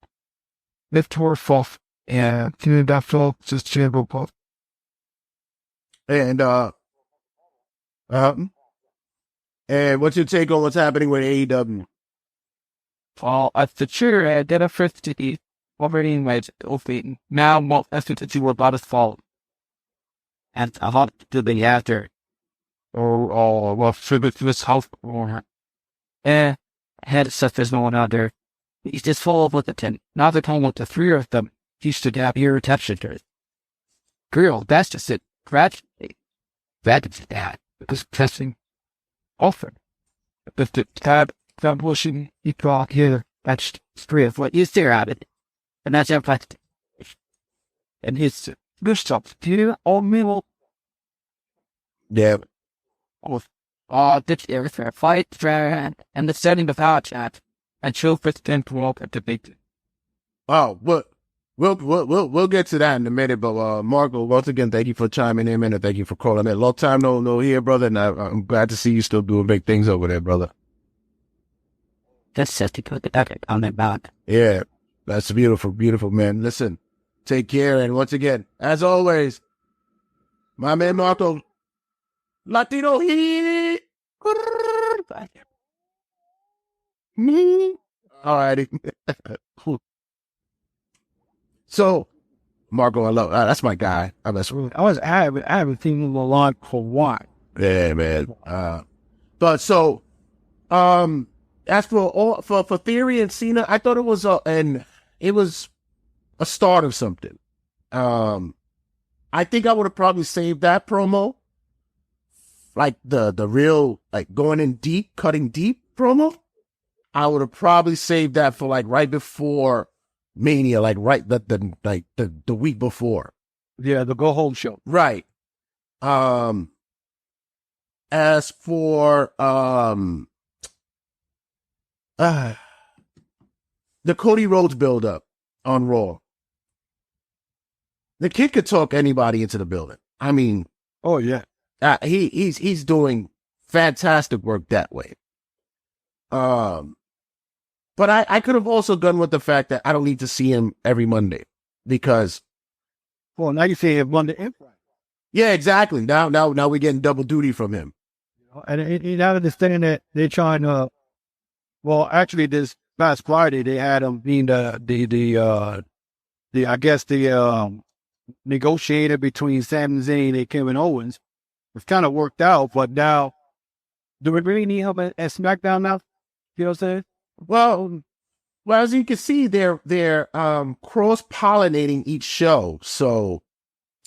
Mid-4 fourth. And to that fall just chamber both. And and what's your take on what's happening with AEW? At the trigger at that first city, already in ways open. Now, more effort to do about his fault. And a lot to be after. Well, for this house, had stuff is going on there. He's just full of with the 10. Now they're talking about the 3 of them. He should have your attention to it. Girl, that's just it. Gradually. That is that. Because testing often. But the tab pushing you brought here, that's 3 of what you stare at it. And that's our plastic. And his good stuff. Do you all middle? Yeah. This is a fight, and the setting of our chat. And show President walk at the big. Oh, we'll get to that in a minute. But Marco, once again, thank you for chiming in, and thank you for calling in. Long time no here, brother. And I'm glad to see you still doing big things over there, brother. That's just to put the on the back. Yeah, that's beautiful, beautiful, man. Listen, take care, and once again, as always, my man Marco, Latino Heat. Alrighty. So, Marco, I love that's my guy. I haven't seen him a lot for what? Yeah, man. But so, as for Theory and Cena, I thought it was a start of something. I think I would have probably saved that promo, like the real like going in deep, cutting deep promo. I would have probably saved that for like right before Mania, like right the week before. Yeah, the go home show. Right. As for the Cody Rhodes build up on Raw, the kid could talk anybody into the building. I mean, oh yeah, he's doing fantastic work that way. But I could have also gone with the fact that I don't need to see him every Monday because. Well, now you see him Monday and Friday. Yeah, exactly. Now we're getting double duty from him. And I understand that they're trying to. Well, actually, this past Friday they had him being the negotiator between Sami Zayn and Kevin Owens. It's kind of worked out, but now do we really need him at SmackDown now? You know what I'm saying? Well, as you can see, they're cross-pollinating each show. So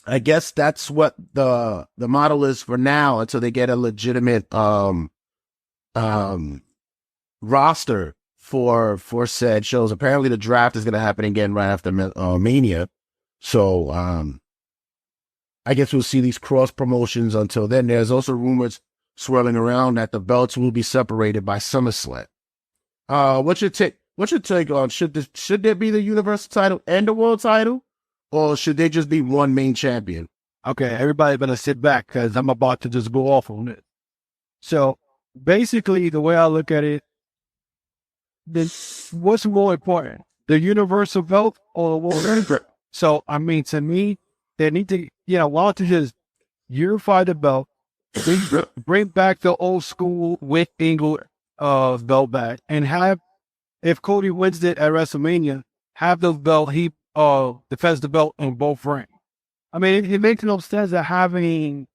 I guess that's what the model is for now until they get a legitimate roster for said shows. Apparently the draft is going to happen again right after Mania. So I guess we'll see these cross promotions until then. There's also rumors swirling around that the belts will be separated by SummerSlam. What's your take on should there be the Universal title and the World title, or should they just be one main champion? Okay, everybody better sit back because I'm about to just go off on it. So basically, the way I look at it, what's more important, the Universal belt or the World belt? So I mean, to me, they need to, why don't you just unify the belt, bring back the old school with Angle belt back, and have, if Cody wins it at WrestleMania, have the belt, he defends the belt in both rings. I mean, it makes no sense of having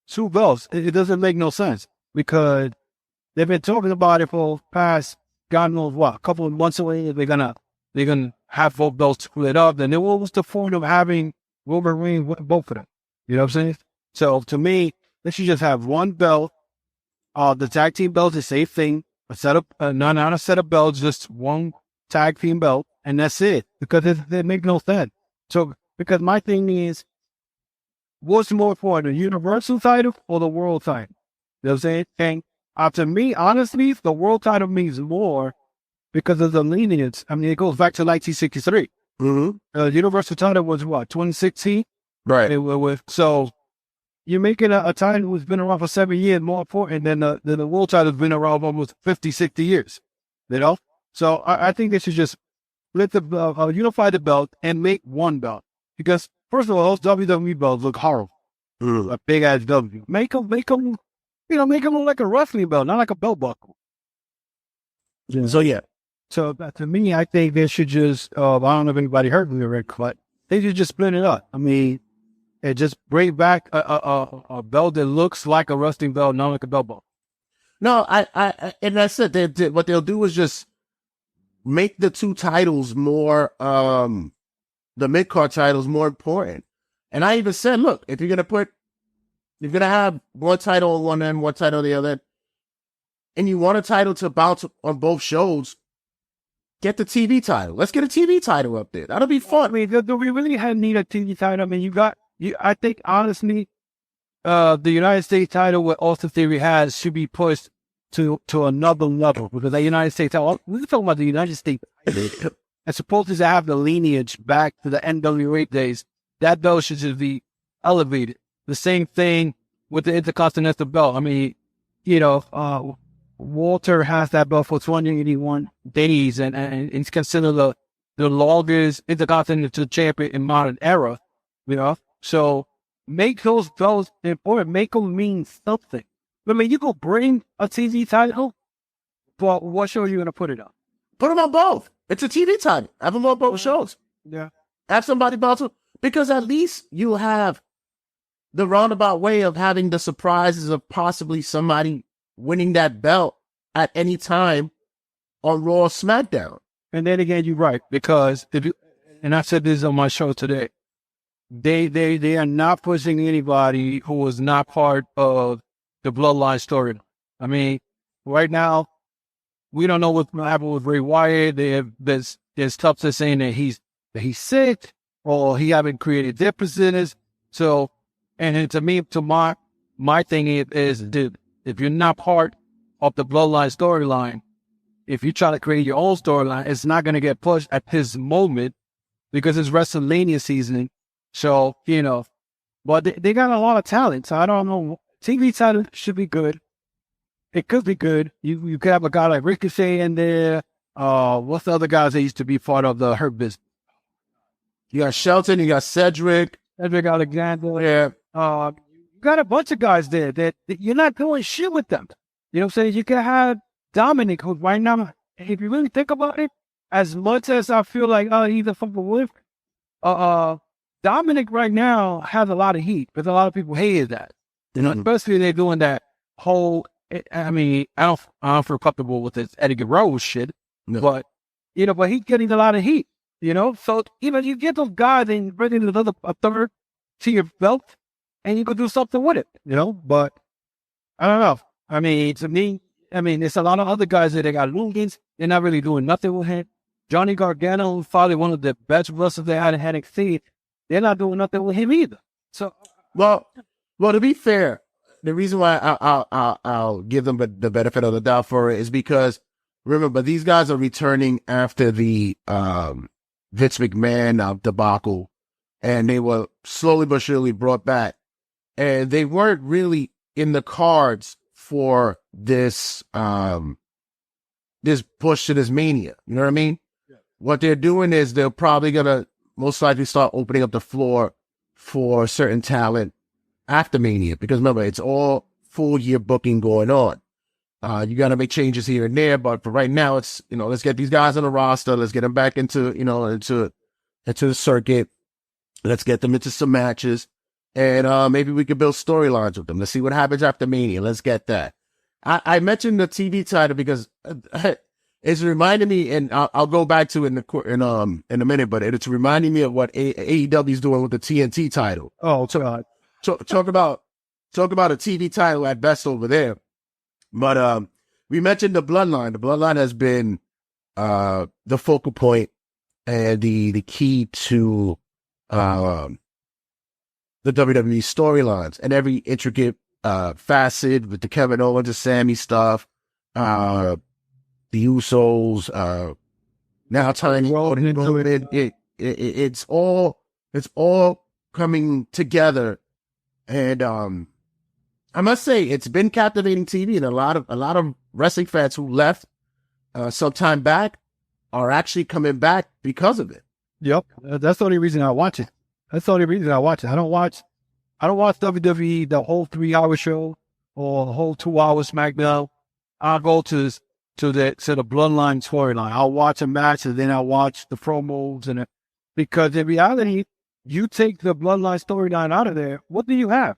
2 belts. It doesn't make no sense because they've been talking about it for past, God knows what, a couple of months away. They're gonna have both belts split up. Then what was the point of having Roman Reigns with both of them? You know what I'm saying? So to me, they should just have one belt. The tag team belt is the same thing. not a set of belts, just one tag team belt, and that's it. Because it makes no sense. So, because my thing is, what's more important, the Universal title or the World title? You know what I'm saying? And to me, honestly, the World title means more because of the lineage. I mean, it goes back to 1963. The Universal title was what, 2016? Right. So you're making a title who's been around for 7 years more important than the World title has been around almost 50, 60 years. You know? So I think they should just let the unify the belt and make one belt. Because first of all, those WWE belts look horrible. A big ass W. Make them, make them look like a wrestling belt, not like a belt buckle. Yeah. So yeah. So to me, I think they should just, I don't know if anybody heard me already, but they should just split it up. I mean, and just bring back a belt that looks like a wrestling belt, not like a belt buckle. No, I and that's it. What they'll do is just make the two titles more, the mid-card titles more important. And I even said, look, if you're going to have one title on one end, one title on the other, and you want a title to bounce on both shows, get the TV title. Let's get a TV title up there. That'll be fun. I mean, do we really need a TV title? I mean, I think, honestly, the United States title, what Austin Theory has, should be pushed to another level. Because the United States title, we're talking about the United States title. As opposed to have the lineage back to the NWA days, that belt should just be elevated. The same thing with the Intercontinental belt. I mean, Walter has that belt for 281 days, and it's considered the longest Intercontinental champion in modern era. So make those belts important. Make them mean something. I mean, you can bring a TV title, but what show are you going to put it on? Put them on both. It's a TV title. Have them on both shows. Yeah. Have somebody bounce them. Because at least you have the roundabout way of having the surprises of possibly somebody winning that belt at any time on Raw or SmackDown. And then again, you're right, because and I said this on my show today, they are not pushing anybody who was not part of the Bloodline story. I mean, right now, we don't know what's going to happen with Bray Wyatt. There's stuff that's saying that he's sick or he haven't created their percentage. So, and to me, my thing is, dude, if you're not part of the Bloodline storyline, if you try to create your own storyline, it's not going to get pushed at this moment because it's WrestleMania season. So, but they got a lot of talent. So I don't know. TV title should be good. It could be good. You could have a guy like Ricochet in there. What's the other guys that used to be part of the Hurt Business? You got Shelton, you got Cedric Alexander. Yeah. You got a bunch of guys there that you're not doing shit with them. You know what I'm saying? You can have Dominic, who right now, if you really think about it, as much as I feel like, he's a fucking wolf, Dominic right now has a lot of heat because a lot of people hated that. Especially they're doing that whole, I mean, I don't feel comfortable with this Eddie Guerrero shit, but he's getting a lot of heat, So, you get those guys and bring in a third to your belt and you could do something with it, but I don't know. I mean, to me, there's a lot of other guys that they got Loogans. They're not really doing nothing with him. Johnny Gargano, who's probably one of the best wrestlers they had in NXT, they're not doing nothing with him either. So, well, to be fair, the reason why I'll give them the benefit of the doubt for it is because, remember, these guys are returning after the Vince McMahon debacle, and they were slowly but surely brought back, and they weren't really in the cards for this this push to this Mania. You know what I mean? Yeah. What they're doing is they're probably gonna most likely start opening up the floor for certain talent after Mania, because remember, it's all full year booking going on. You got to make changes here and there, but for right now, it's, let's get these guys on the roster. Let's get them back into the circuit. Let's get them into some matches, and maybe we can build storylines with them. Let's see what happens after Mania. Let's get that. I mentioned the TV title because it's reminding me, and I'll go back to it in a minute, but it's reminding me of what AEW is doing with the TNT title. Oh, God. Talk about a TV title at best over there. But we mentioned the Bloodline. The Bloodline has been the focal point and the key to the WWE storylines and every intricate facet with the Kevin Owens and Sammy stuff, the Usos, now Tiny Road into it. It's all coming together, and I must say it's been captivating TV, and a lot of wrestling fans who left some time back are actually coming back because of it. Yep, that's the only reason I watch it. I don't watch WWE the whole 3-hour show or the whole 2-hour SmackDown. I'll go to the Bloodline storyline. I'll watch a match and then I'll watch the promos because in reality, you take the Bloodline storyline out of there, what do you have?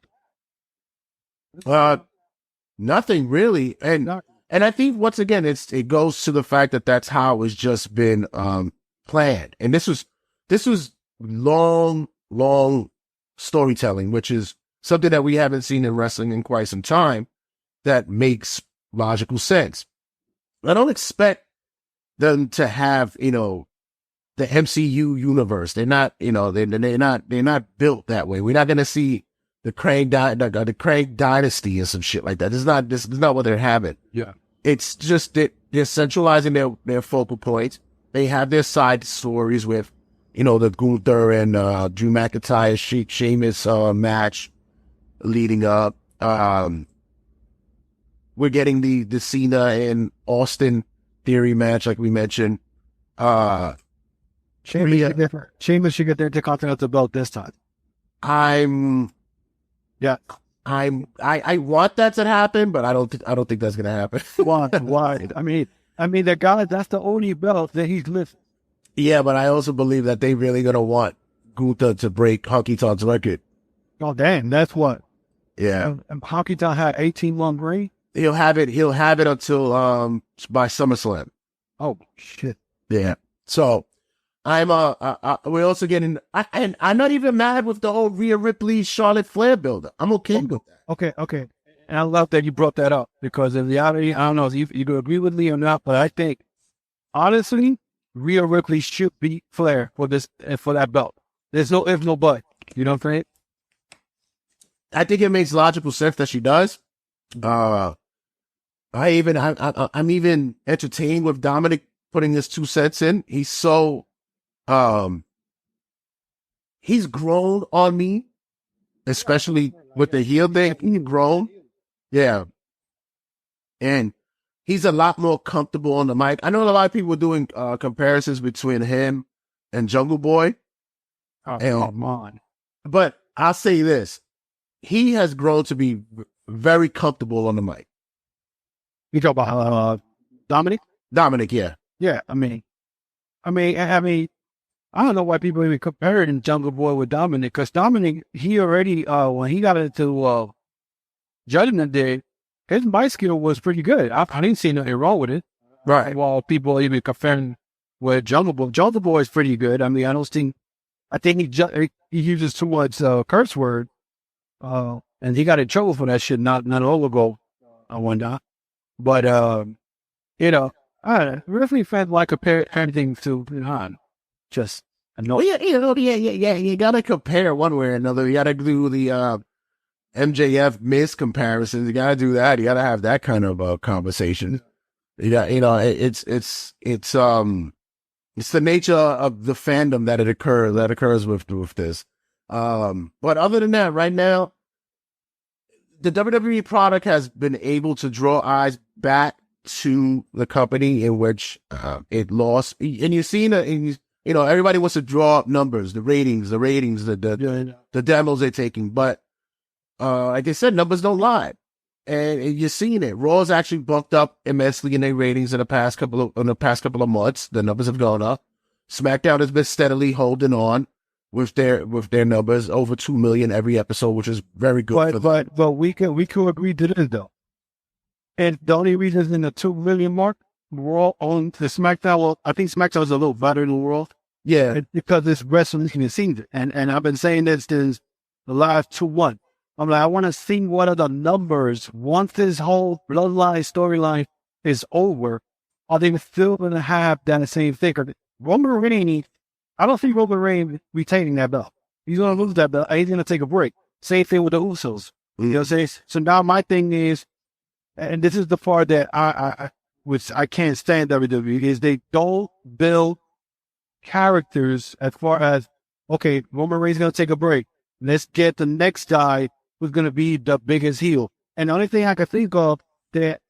Nothing really. And I think once again, it goes to the fact that that's how it's just been planned. And this was long storytelling, which is something that we haven't seen in wrestling in quite some time that makes logical sense. I don't expect them to have, the MCU universe. They're not, they're not built that way. We're not going to see the Craig dynasty and some shit like that. This is not what they're having. Yeah. It's just that they're centralizing their focal points. They have their side stories with, the Gunther and Drew McIntyre, Sheamus match leading up. We're getting the Cena and Austin Theory match, like we mentioned. Sheamus should get their Intercontinental belt this time. I want that to happen, but I don't think that's gonna happen. Why? I mean, the guy, that's the only belt that he's lifted. Yeah, but I also believe that they really gonna want Gunther to break Honky Tonk's record. Oh damn, that's what. Yeah. And Honky Tonk had 18-1 reign. He'll have it until by SummerSlam. Oh shit. Yeah. So we're also getting, and I'm not even mad with the whole Rhea Ripley Charlotte Flair builder. I'm okay with that. Okay. And I love that you brought that up because in reality, I don't know if you could agree with me or not, but I think honestly, Rhea Ripley should beat Flair for that belt. There's no if, no but. You know what I'm saying? I think it makes logical sense that she does. I'm even entertained with Dominic putting his 2 cents in. He's so, he's grown on me, especially with the heel thing. He's grown. Yeah. And he's a lot more comfortable on the mic. I know a lot of people doing comparisons between him and Jungle Boy. Oh, come on. But I'll say this. He has grown to be very comfortable on the mic. You talk about Dominic? Dominic, yeah. Yeah, I mean, I don't know why people even comparing Jungle Boy with Dominic, because Dominic, he already, when he got into Judgment Day, his mic skill was pretty good. I didn't see nothing wrong with it. Right. While people even comparing with Jungle Boy. Jungle Boy is pretty good. I mean, I think he uses too much curse word, and he got in trouble for that shit not long ago, one time. But, wrestling fans like compare everything to Han. Just annoying. Well, yeah. You gotta compare one way or another. You gotta do the MJF Miz comparisons. You gotta do that. You gotta have that kind of conversation. It's the nature of the fandom that occurs with this. But other than that, right now, the WWE product has been able to draw eyes back to the company in which it lost. And you've seen it, everybody wants to draw up numbers, the ratings, the demos they're taking. But like I said, numbers don't lie. And you're seeing it. Raw's actually bumped up immensely in their ratings in the past couple of months. The numbers have gone up. SmackDown has been steadily holding on with their numbers, over 2 million every episode, which is very good. But we can agree to this though. And the only reason is in the 2 million mark, Raw on the SmackDown. Well, I think SmackDown is a little better than Raw. Yeah, because it's wrestling scenes, and I've been saying this since the last 2-1. I'm like, I want to see what are the numbers once this whole Bloodline storyline is over, are they still going to have that same thing? Roman Reigns, I don't think Roman Reigns retaining that belt. He's going to lose that belt. He's going to take a break. Same thing with the Usos. You know what I'm saying? So now my thing is, and this is the part that which I can't stand WWE, is they don't build characters as far as, okay, Roman Reigns is going to take a break. Let's get the next guy who's going to be the biggest heel. And the only thing I can think of that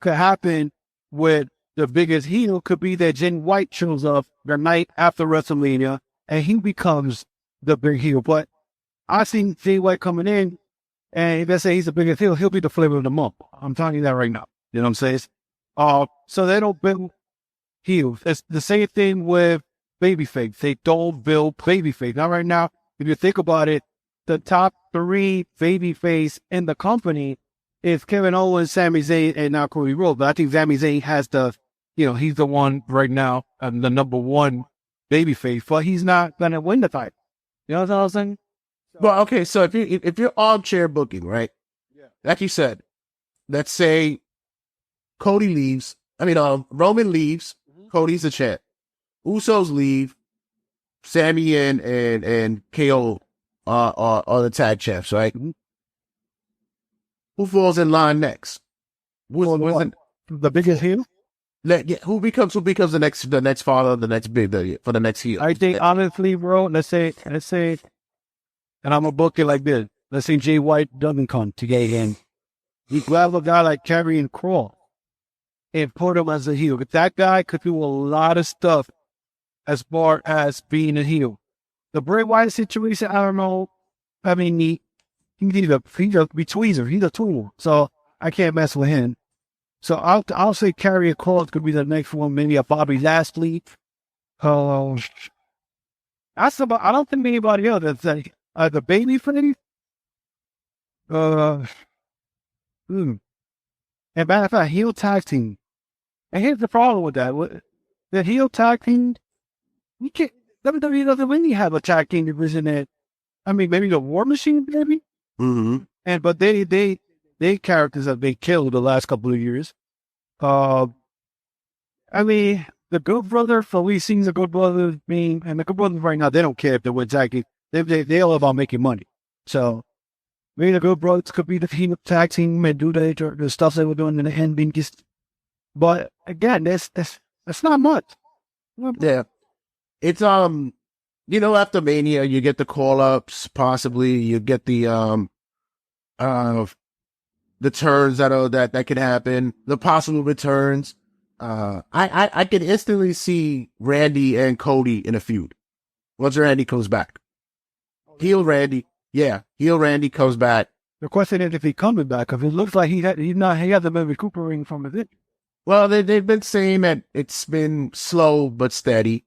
could happen with the biggest heel could be that Jay White shows up the night after WrestleMania and he becomes the big heel. But I seen Jay White coming in, and if I say he's the biggest heel, he'll be the flavor of the month. I'm telling you that right now. You know what I'm saying? So they don't build heels. It's the same thing with babyface. They don't build babyface. Now, right now, if you think about it, the top 3 babyface in the company is Kevin Owens, Sami Zayn, and now Cody Rhodes. But I think Sami Zayn has he's the one right now, the number 1 babyface, but he's not going to win the title. You know what I'm saying? Well, okay, so if you're armchair booking, right? Yeah. Like you said, let's say Cody leaves. Roman leaves. Cody's the champ. Usos leave. Sammy and KO are the tag champs, right? Mm-hmm. Who falls in line next? The biggest heel? Who becomes the next father, for the next heel? I think honestly, bro, let's say, and I'm gonna book it like this. Let's say Jay White doesn't come to get in. He grab a guy like Karrion Kross and put him as a heel. That guy could do a lot of stuff as far as being a heel. The Bray Wyatt situation, I don't know. I mean, he's a tweezer. He's a tool. So I can't mess with him. So I'll say Karrion Kross could be the next one, maybe a Bobby Lashley. I don't think anybody else that's the baby thing. And matter of fact, heel tag team. And here's the problem with that. The heel tag team, we can't, WWE doesn't really have a tag team division that, maybe the War Machine, maybe? Mm-hmm. But they characters have been killed the last couple of years. The Good Brother, for we've seen the Good Brothers and the Good Brothers right now, they don't care if they win tag team. They're all about making money. So maybe the Good Brothers could be the team tag team and do the stuff they were doing in the end. But again, that's not much. Yeah. It's after Mania, you get the call ups, possibly you get the turns that could happen, the possible returns. I could instantly see Randy and Cody in a feud once Randy comes back. Heel Randy comes back. The question is if he's coming back, because it looks like he hasn't been recuperating from his injury. Well, they've been saying that it's been slow but steady.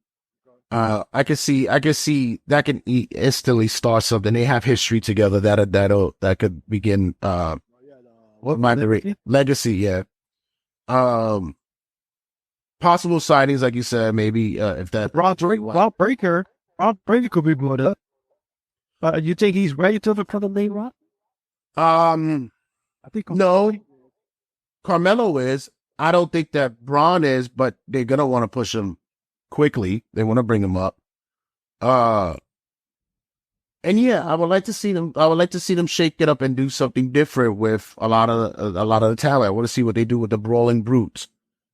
I can see that can instantly start something. They have history together that could begin. What might be legacy? Yeah. Possible sightings, like you said, maybe if that Rob Breaker could be brought up. You think he's ready to for the main Rob? I think no. Carmelo is. I don't think that Braun is, but they're gonna want to push him quickly. They want to bring him up. And yeah, I would like to see them shake it up and do something different with a lot of the talent. I want to see what they do with the Brawling Brutes.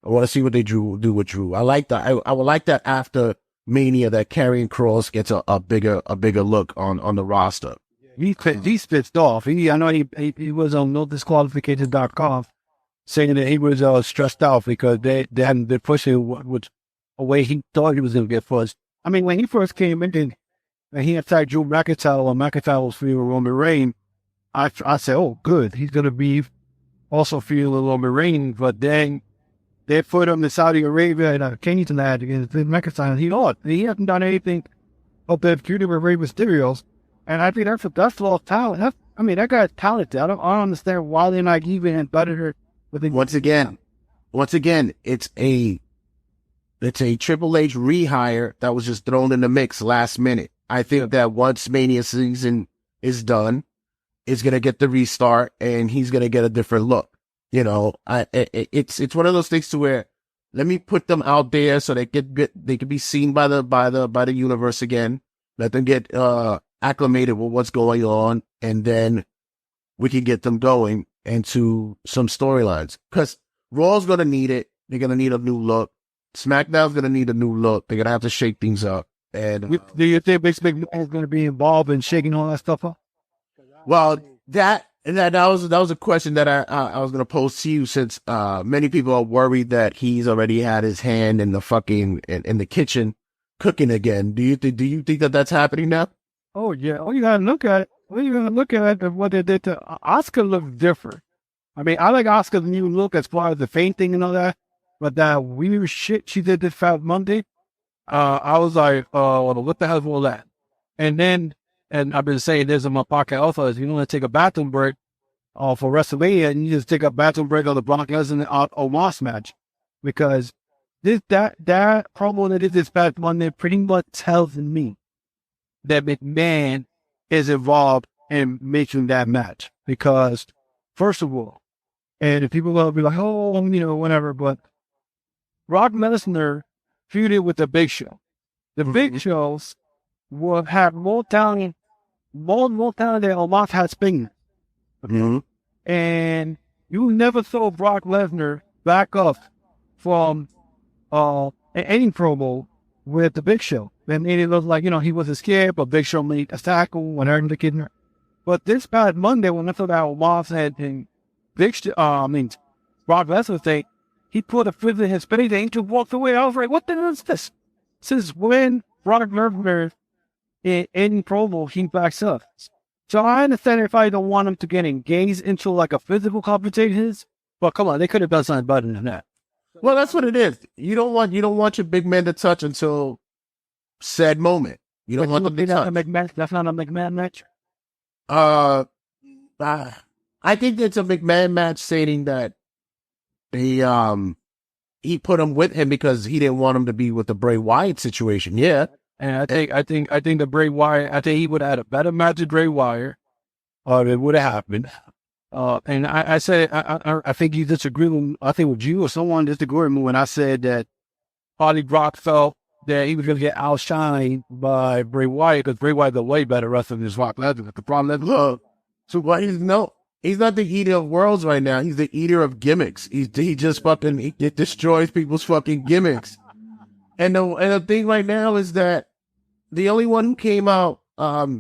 I want to see what they do with Drew. I like that. I would like that after Mania, that Karrion Kross gets a bigger look on the roster. He's pissed off. I know he was on NoDisqualification.com saying that he was stressed out because they hadn't been pushing with a way he thought he was going to get pushed. When he first came in and he attacked Drew McIntyre when McIntyre was feeling Roman Reigns, I said, oh, good. He's going to be also feeling Roman Reigns. But then they put him in Saudi Arabia and Kennington lad against McIntyre. He hasn't done anything up there feuding with Rey Mysterio. And I think that's lost talent. That guy's talented. I don't understand why they're not even embedded her. Once again, it's a Triple H rehire that was just thrown in the mix last minute. I think that once Mania season is done, it's going to get the restart and he's going to get a different look. You know, it's one of those things to where let me put them out there so they can be seen by the universe again. Let them get acclimated with what's going on, and then we can get them going into some storylines. Because Raw's gonna need it. They're gonna need a new look. SmackDown's gonna need a new look. They're gonna have to shake things up. And do you think Vince McMahon is gonna be involved in shaking all that stuff up? Well, that was a question that I was gonna pose to you, since many people are worried that he's already had his hand in the fucking in the kitchen cooking again. Do you think that that's happening now? Oh yeah. Oh, you gotta look at it. Well, you gotta look at it. What they did to Oscar looks different. I mean, I like Oscar's new look as far as the fainting and all that, but that weird shit she did this past Monday, I was like, well, what the hell is all that? And I've been saying this in my podcast also, is you want to take a bathroom break for WrestleMania, and you just take a bathroom break on the Brock Lesnar Omos match, because that promo that did this past Monday pretty much tells me that McMahon is involved in making that match. Because first of all, and if people will be like, oh, you know, whatever, but Brock Lesnar feuded with the Big Show. The Big Shows will have more talent than Omos has been. And you never saw Brock Lesnar back up from any promo with the Big Show. They made it look like, you know, he wasn't scared, but Big Show made a tackle whenever the kid. But this past Monday, when I saw that Omos and Brock Lesnar thing, he put a fist in his face and he just walked away. I was like, what the hell is this? Since when Brock Lesnar in any promo, he backs up. So I understand if I don't want him to get engaged into like a physical confrontation, but come on, they could have done something better than that. Well, that's what it is. You don't want your big man to touch until said moment. You don't want them to touch. That's not a McMahon match. I think it's a McMahon match, stating that he put him with him because he didn't want him to be with the Bray Wyatt situation. Yeah. And I think the Bray Wyatt, I think he would have had a better match with Bray Wyatt, or it would have happened. And I said, I think you disagree with, I think with you or someone disagreed with me when I said that Hardy Brock felt that he was going to get outshined by Bray Wyatt, because Bray Wyatt is a way better wrestler than Brock Lesnar. The problem is, so why he's not the eater of worlds right now. He's the eater of gimmicks. He just fucking, he destroys people's fucking gimmicks. And the thing right now is that the only one who came out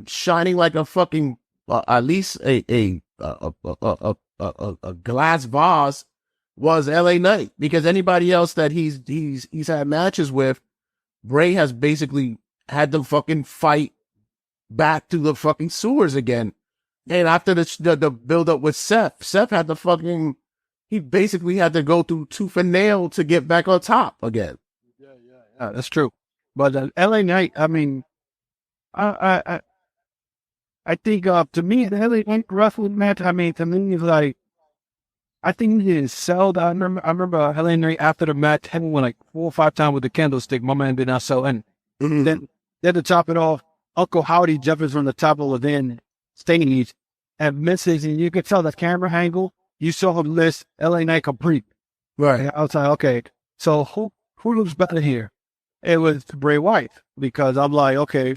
shining like a fucking at least a glass vase was LA Knight, because anybody else that he's had matches with, Bray has basically had them fucking fight back to the fucking sewers again. And after the build up with Seth had to fucking, he basically had to go through tooth and nail to get back on top again. Yeah, that's true. But LA Knight, I mean, I think to me, the LA Knight wrestling match, I mean, to me, is like, I think he is sold. I remember LA Knight after the match, having went like 4 or 5 times with the candlestick. My man did not sell any. Then to top it off, Uncle Howdy jumps from the top of the then stage and misses, and you could tell the camera angle. You saw him list LA Knight complete. Right. And I was like, okay, so who looks better here? It was Bray Wyatt, because I'm like, okay,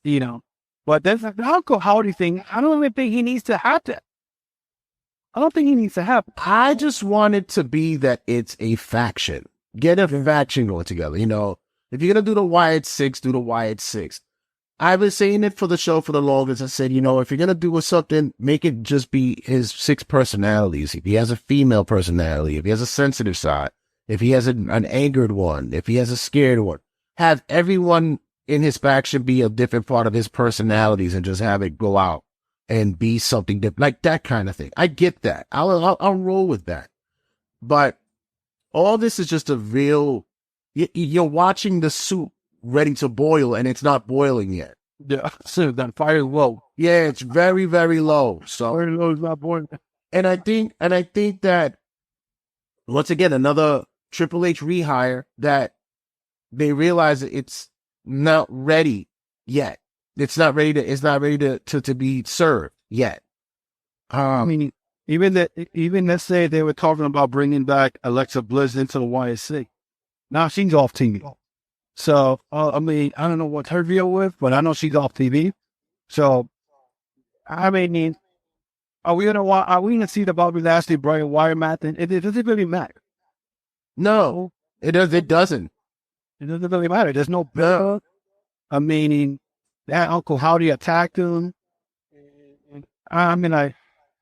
you know. But that's the Uncle Howdy thing. I don't even think he needs to have that. I don't think he needs to have it. I just want it to be that it's a faction. Get a faction going together. You know, if you're going to do the Wyatt 6, do the Wyatt 6. I've been saying it for the show for the longest. I said, you know, if you're going to do something, make it just be his 6 personalities. If he has a female personality, if he has a sensitive side, if he has an angered one, if he has a scared one, have everyone in his faction be a different part of his personalities and just have it go out and be something different, like that kind of thing. I get that. I'll roll with that. But all this is just a real, you're watching the soup ready to boil and it's not boiling yet. Yeah, so that fire is low. Yeah, it's very, very low. So very low, is not boiling. And I think that once again, another Triple H rehire, that they realize that it's not ready yet. It's not ready to be served yet. I mean, Even let's say they were talking about bringing back Alexa Bliss into the YSC. Now she's off TV. So, I mean, I don't know what her deal with, but I know she's off TV. So, I mean, are we gonna see the Bobby Lashley Bray Wyatt match? It doesn't really matter. No, it does. It doesn't. It doesn't really matter. There's no build. I mean, that Uncle Howdy attacked him. I mean, I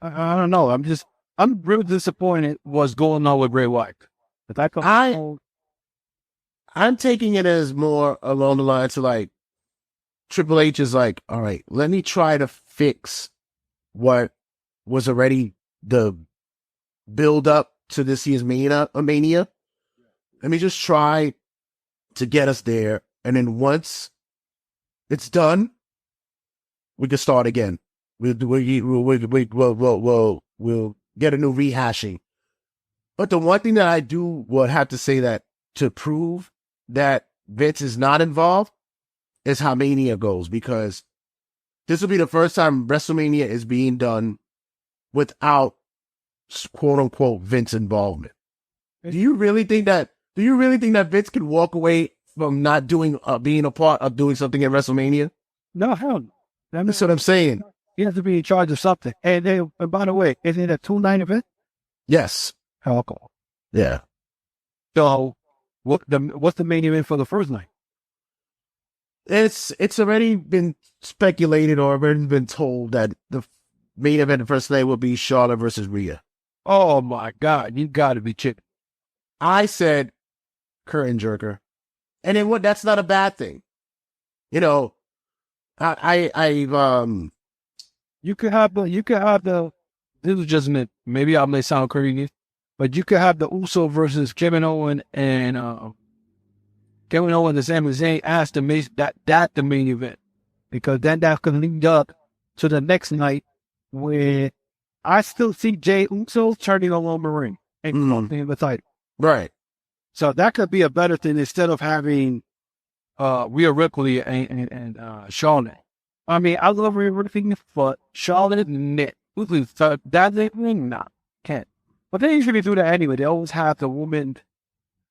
don't know. I'm really disappointed what's going on with Bray Wyatt. I'm taking it as more along the lines of like Triple H is like, all right, let me try to fix what was already the build up to this year's Mania. Let me just try to get us there. And then once it's done, we can start again. We'll get a new rehashing. But the one thing that I would have to say that to prove that Vince is not involved is how Mania goes, because this will be the first time WrestleMania is being done without quote unquote Vince involvement. Do you really think that Vince can walk away from not doing being a part of doing something at WrestleMania? No, hell no. That's what I'm saying. He has to be in charge of something. And by the way, is it a 2-night event? Yes. Oh, cool. Yeah. So what's the main event for the first night? It's already been speculated or already been told that the main event the first night will be Charlotte versus Rhea. Oh my God, you gotta be chicken. I said curtain jerker. And then that's not a bad thing. You know, you could have the this is just me. Maybe I may sound crazy, but you could have the Uso versus Kevin Owens and Kevin Owens and Sami Zayn as the main event, because then that could lead up to the next night where I still see Jay Uso turning on Roman Reigns and the title. Right. So that could be a better thing instead of having Rhea Ripley and Charlotte. I mean, I love Rhea Ripley, but Charlotte and that thing, nah, can't. But they usually do that anyway. They always have the woman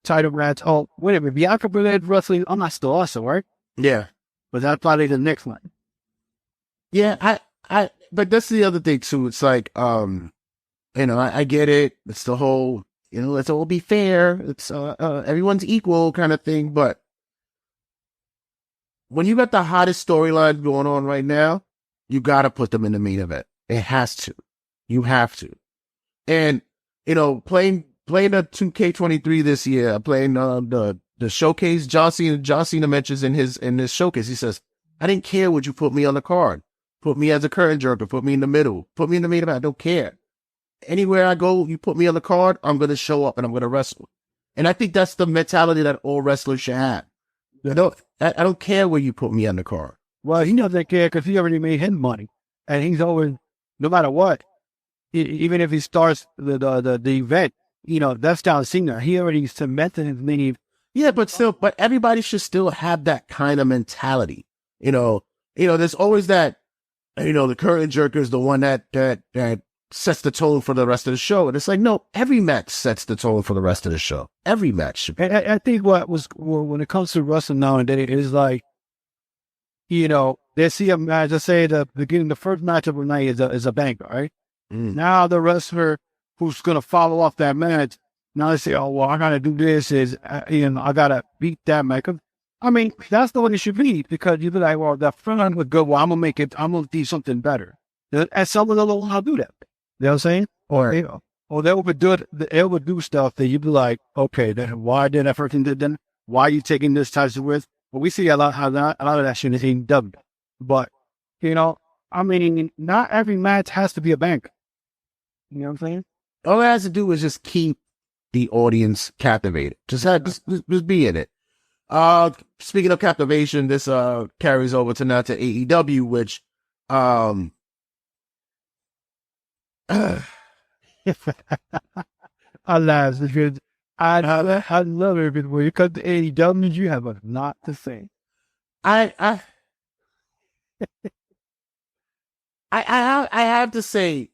title match. Oh, wait a minute, Bianca Belair wrestling. I'm not still also, right? Yeah. But that's probably the next one. Yeah, but that's the other thing too. It's like, I get it. It's the whole, let's all be fair. It's everyone's equal kind of thing. But when you got the hottest storyline going on right now, you got to put them in the main event. It has to. You have to. And playing the 2K23 this year, playing the showcase. John Cena mentions in this showcase, he says, I didn't care what you put me on the card. Put me as a curtain jerker. Put me in the middle. Put me in the main event. I don't care. Anywhere I go, you put me on the card, I'm going to show up and I'm going to wrestle. And I think that's the mentality that all wrestlers should have. I don't care where you put me on the card. Well, he doesn't care because he already made him money. And he's always, no matter what, even if he starts the event, that's John Cena. He already cemented his name. Yeah, but everybody should still have that kind of mentality. There's always that, the curtain jerker is the one that sets the tone for the rest of the show. And it's like, no, every match sets the tone for the rest of the show. Every match. I think when it comes to wrestling now and then, it is like, they see a match, let's say the first match of the night is a banger, right? Now the wrestler who's going to follow off that match, now they say, oh, well, I got to do this, I got to beat that match. I mean, that's the way it should be, because you'd be like, well, that front end was good, well, I'm going to do something better. And some of them don't know how to do that. You know what I'm saying? Or they would do stuff that you'd be like, okay, then why did that person did then? Why are you taking this type of risk? But we see a lot of that shit is being dubbed. But, I mean, not every match has to be a banger. You know what I'm saying? All it has to do is just keep the audience captivated. Just be in it. Speaking of captivation, this carries over to AEW, which I laugh because I love it when you come to AEW, you have a lot to say. I have to say,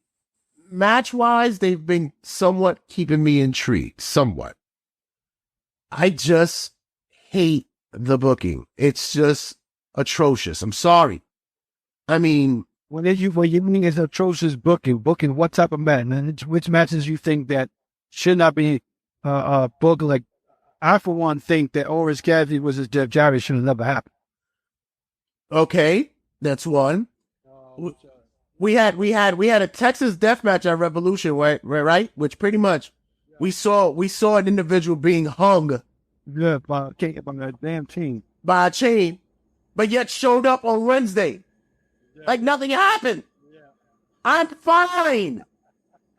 match-wise, they've been somewhat keeping me intrigued. Somewhat. I just hate the booking. It's just atrocious. I'm sorry. I mean, When you mean it's atrocious booking what type of match? And which matches you think that should not be booked? Like, I for one think that Orange Cassidy versus Jeff Jarrett should have never happened. okay, that's one. We had a Texas death match at Revolution, right? Which pretty much we saw an individual being hung Yeah, by a damn team. by a chain, but yet showed up on Wednesday. Like nothing happened. I'm fine.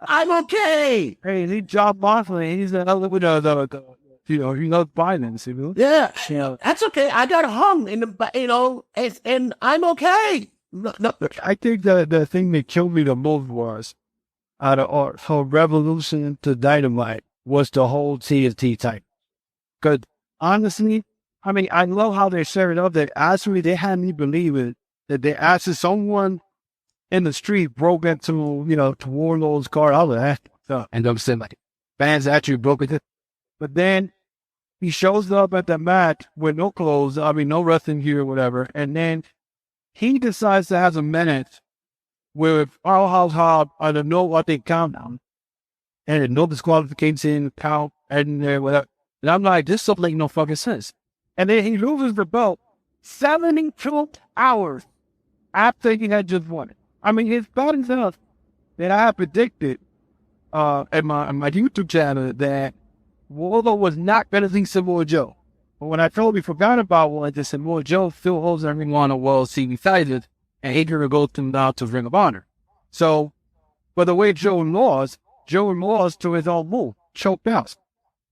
I'm okay. Hey, he John Moxley. He's another with he knows violence. You know? Yeah, that's okay. I got hung in the and I'm okay. No. I think the thing that killed me the most was out of her Revolution to Dynamite was the whole TNT type. Because honestly, I mean, I love how they set it up. That actually they had me believe it. That they actually someone in the street broke into to Warlord's car, all of that stuff, and I'm saying like fans actually broke it. But then he shows up at the match with no clothes, no wrestling gear or whatever, and then he decides to have a minute with Powerhouse Hobb on the no countdown, and no disqualification count, and whatever. And I'm like, this stuff make no fucking sense. And then he loses the belt 72 hours after he had just won it. I mean, it's bad enough that I had predicted at my YouTube channel that Warlow was not better than Samoa Joe. But when I totally forgot about one, that Samoa Joe still holds everyone on World Series titles, and he could go them down to Ring of Honor. So, but the way Joe lost to his own move, choked out.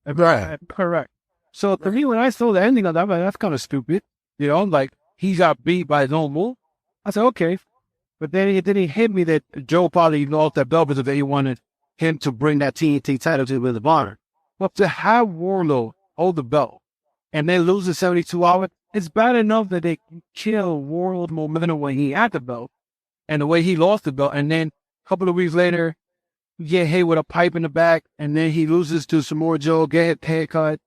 Right. Correct. So to me, when I saw the ending of that, I'm like, that's kind of stupid. Like he got beat by his own move. I said, okay. But then he hit me that Joe probably lost that belt because he wanted him to bring that TNT title to the Ring of Honor. But to have Warlow hold the belt and then lose in 72 hours, it's bad enough that they kill Warlow's momentum when he had the belt and the way he lost the belt. And then a couple of weeks later, you get hit with a pipe in the back, and then he loses to Samoa Joe, get his haircut.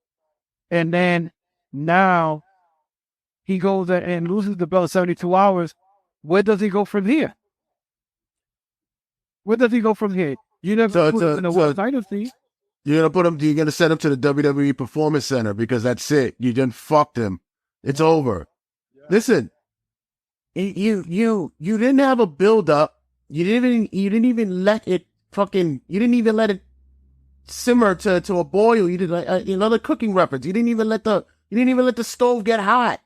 And then now he goes and loses the belt in 72 hours. Where does he go from here? You never put him in the World Title thing. You're gonna send him to the WWE Performance Center because that's it. You done fucked him. It's over. Yeah. Listen, you didn't have a build up. You didn't even let it simmer to a boil. You did another cooking reference. You didn't even let the stove get hot.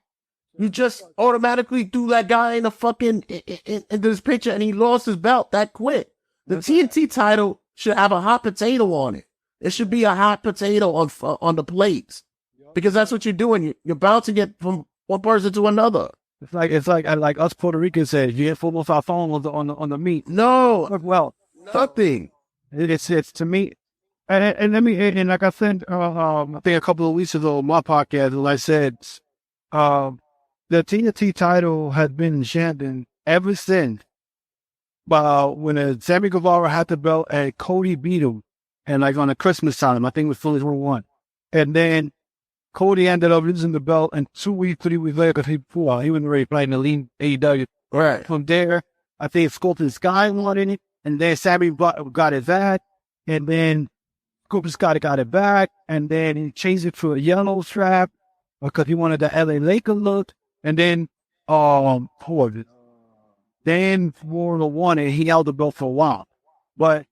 You just automatically threw that guy in the fucking into this picture, and he lost his belt that quick. The TNT title should have a hot potato on it. It should be a hot potato on the plates, because that's what you're doing. You're bouncing it from one person to another. It's like us Puerto Ricans said, you get football our phone on the meat. No, well, nothing. It's to me, and let me, and like I said, I think a couple of weeks ago on my podcast, I said, the TNT title has been in Shandon ever since. When Sammy Guevara had the belt and Cody beat him, and like on a Christmas time, I think it was Phillies were won, and then Cody ended up losing the belt, and 3 weeks later, because he wasn't ready playing the lead AEW. Right. From there, I think Scorpion Sky won in it, and then Sammy got it back, and then Scorpion Sky got it back, and then he changed it to a yellow strap because he wanted the LA Laker look, and then who was it? Dan Warner won it. He held the belt for a while, but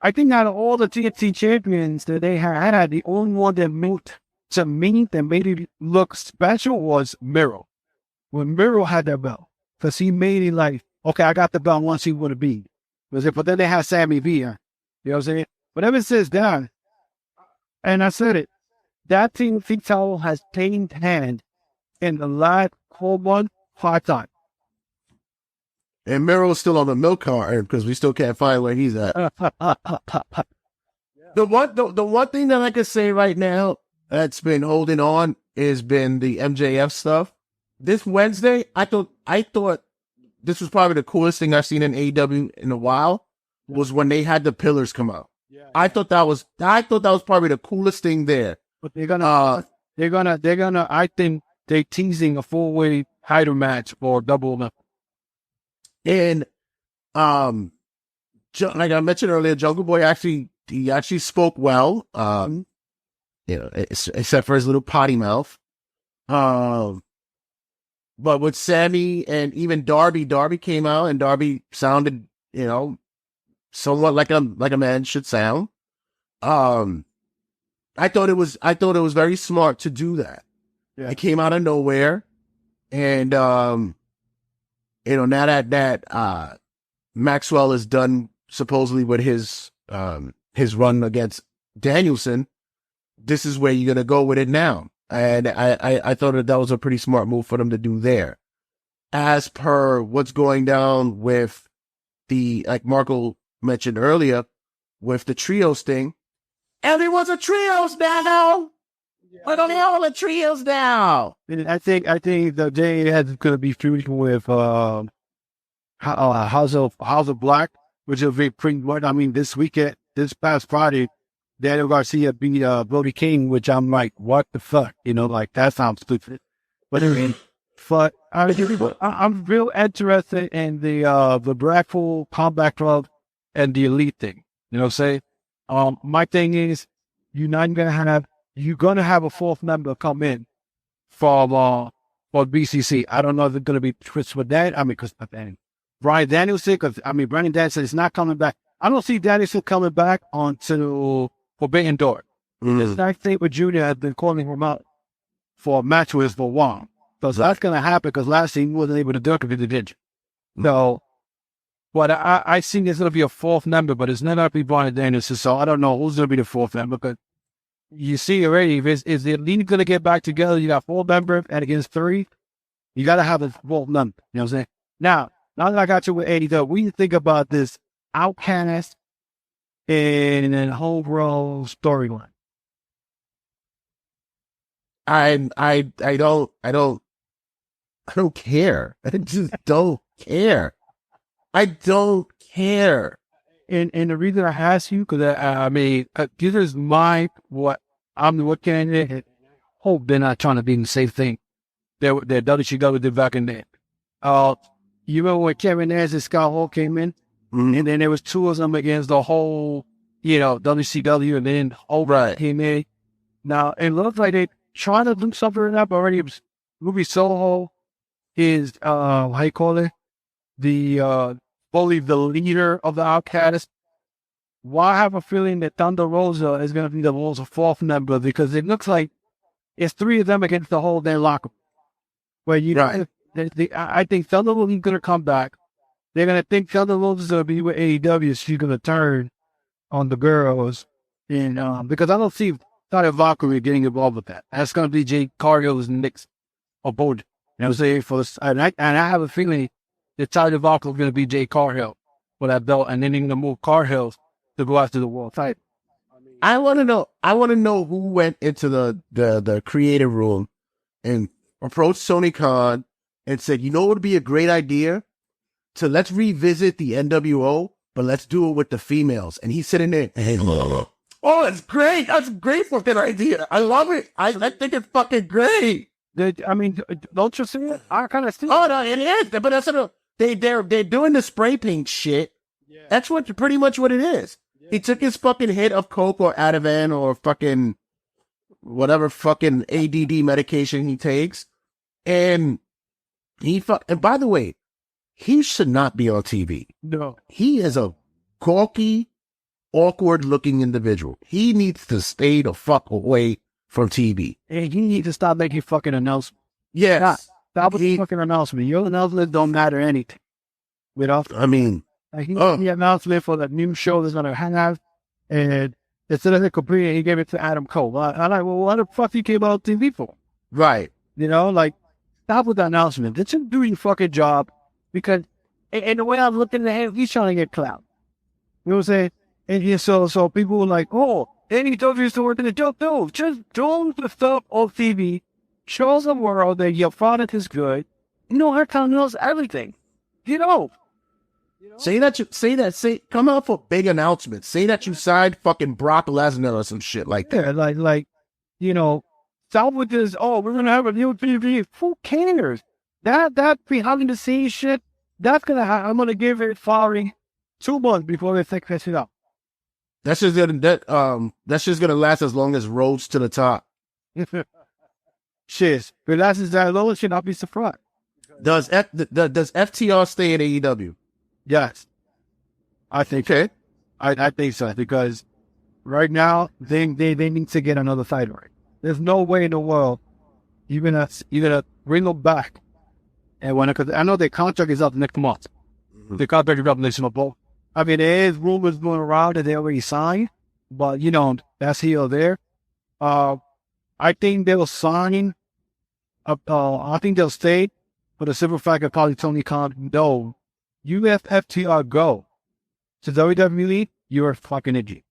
I think out of all the TNT champions that they had, the only one that made it look special was Miro. When Miro had that belt, because he made it like, okay, I got the belt once he would have beat. But then they have Sammy V. You know what I'm saying? But ever since then, and I said it, that TNT title has changed hand in the last 4 months 5 times. And Miro's still on the milk cart because we still can't find where he's at. The one thing that I can say right now that's been holding on has been the MJF stuff. This Wednesday, I thought this was probably the coolest thing I've seen in AEW in a while. was when they had the pillars come out. I thought that was probably the coolest thing there. But they're gonna, I think they're teasing a 4-way title match for Double Olympic. And, like I mentioned earlier, Jungle Boy actually spoke well, except for his little potty mouth. But with Sammy and even Darby came out, and Darby sounded, somewhat like a man should sound. I thought it was very smart to do that. Yeah. It came out of nowhere, and now that Maxwell is done supposedly with his run against Danielson, this is where you're gonna go with it now. And I thought that was a pretty smart move for them to do there. As per what's going down with like Marco mentioned earlier, with the trios thing, everyone's a trios now. We're gonna all the trios now. And I think the day is gonna be feuding with House of Black, which will be pretty much. I mean, this past Friday, Daniel Garcia beat Brody King, which I'm like, what the fuck? Like that sounds stupid. But I'm real interested in the Blackpool Combat Club and the Elite thing. My thing is, you're gonna have a fourth member come in for BCC. I don't know if it's gonna be Chris with that. I mean, because Bryan Danielson, Bryan Danielson is not coming back. I don't see Danielson coming back until Forbidden Door. I think with Junior has been calling him out for a match with for Wong. So that's going to happen because last year he wasn't able to do it because he did. So, but I think there's going to be a fourth member, but it's not going to be Bryan Danielson. So I don't know who's going to be the fourth member. Because you see already, is the Elite going to get back together? You got 4 members and against 3. You got to have a fourth member. You know what I'm saying? Now that I got you with AEW, what do you think about this Outcast and whole storyline? I don't care. I just don't care. I don't care. And the reason I ask you, because this is what I'm looking at it. Hope they're not trying to be the same thing that WCW did back in there. You remember when Kevin Nash and Scott Hall came in? Mm-hmm. And then there was 2 of them against the whole, WCW, and then Hope came in. Now, it looks like they trying to do something up already. Ruby Soho is, how you call it? Fully the leader of the Outcast. Well, I have a feeling that Thunder Rosa is going to be the Rosa fourth member because it looks like it's 3 of them against the whole damn locker. Where I think Thunder Rosa is going to come back. They're going to think Thunder Rosa is going to be with AEW. She's going to turn on the girls. And, because I don't see Taya Valkyrie getting involved with that. That's going to be Jay Cargill's next opponent. You know what I'm saying? And I have a feeling that Taya Valkyrie is going to be Jay Cargill for that belt. And then they're going to move Cargill to go after the world title. I want to know who went into the creative room and approached Tony Khan and said, what would be a great idea? Let's revisit the NWO, but let's do it with the females. And he's sitting there. Oh, it's great. That's a great fucking idea. I love it. I think it's fucking great. Don't you see it? I kind of see it. Oh, no, it is. But that's they're doing the spray paint shit. Yeah. That's pretty much what it is. Yeah. He took his fucking hit of coke or Ativan or fucking whatever fucking ADD medication he takes. And and by the way, he should not be on TV. No. He is a gawky, awkward-looking individual. He needs to stay the fuck away from TV. And you need to stop making fucking announcements. Yes. Stop with the fucking announcement. Your announcements don't matter anything. He the announcement for the new show that's going to hang out, and instead of completing, he gave it to Adam Cole. I'm like, well, what the fuck you came out on TV for? Right. Stop with the announcement. Just do your fucking job. Because, and the way I'm looking at him, he's trying to get clout. You know what I'm saying? And so people were like, oh, AEW is working the job. No, just do the stuff on TV. Show the world that your product is good. Her kind knows everything. Come out for big announcements. Say that you signed fucking Brock Lesnar or some shit like that. Yeah, stop with this, we're going to have a new TV. Who cares? That behind the scenes shit, I'm going to give it following 2 months before they fix it up. That's just gonna last as long as Roads to the Top. Shit, if it lasts that long, shit, I'll be surprised. Does FTR stay in AEW? Yes, I think. Okay, I think so, because right now they need to get another fighter. Right? There's no way in the world you're gonna bring them back, and because I know their contract is up next month. Mm-hmm. The contract is up next month. I mean, there is rumors going around that they already signed, but that's here or there. I think they'll sign. I think they'll stay for the simple fact that probably Tony Khan. No, you let FTR go to WWE, you're a fucking idiot.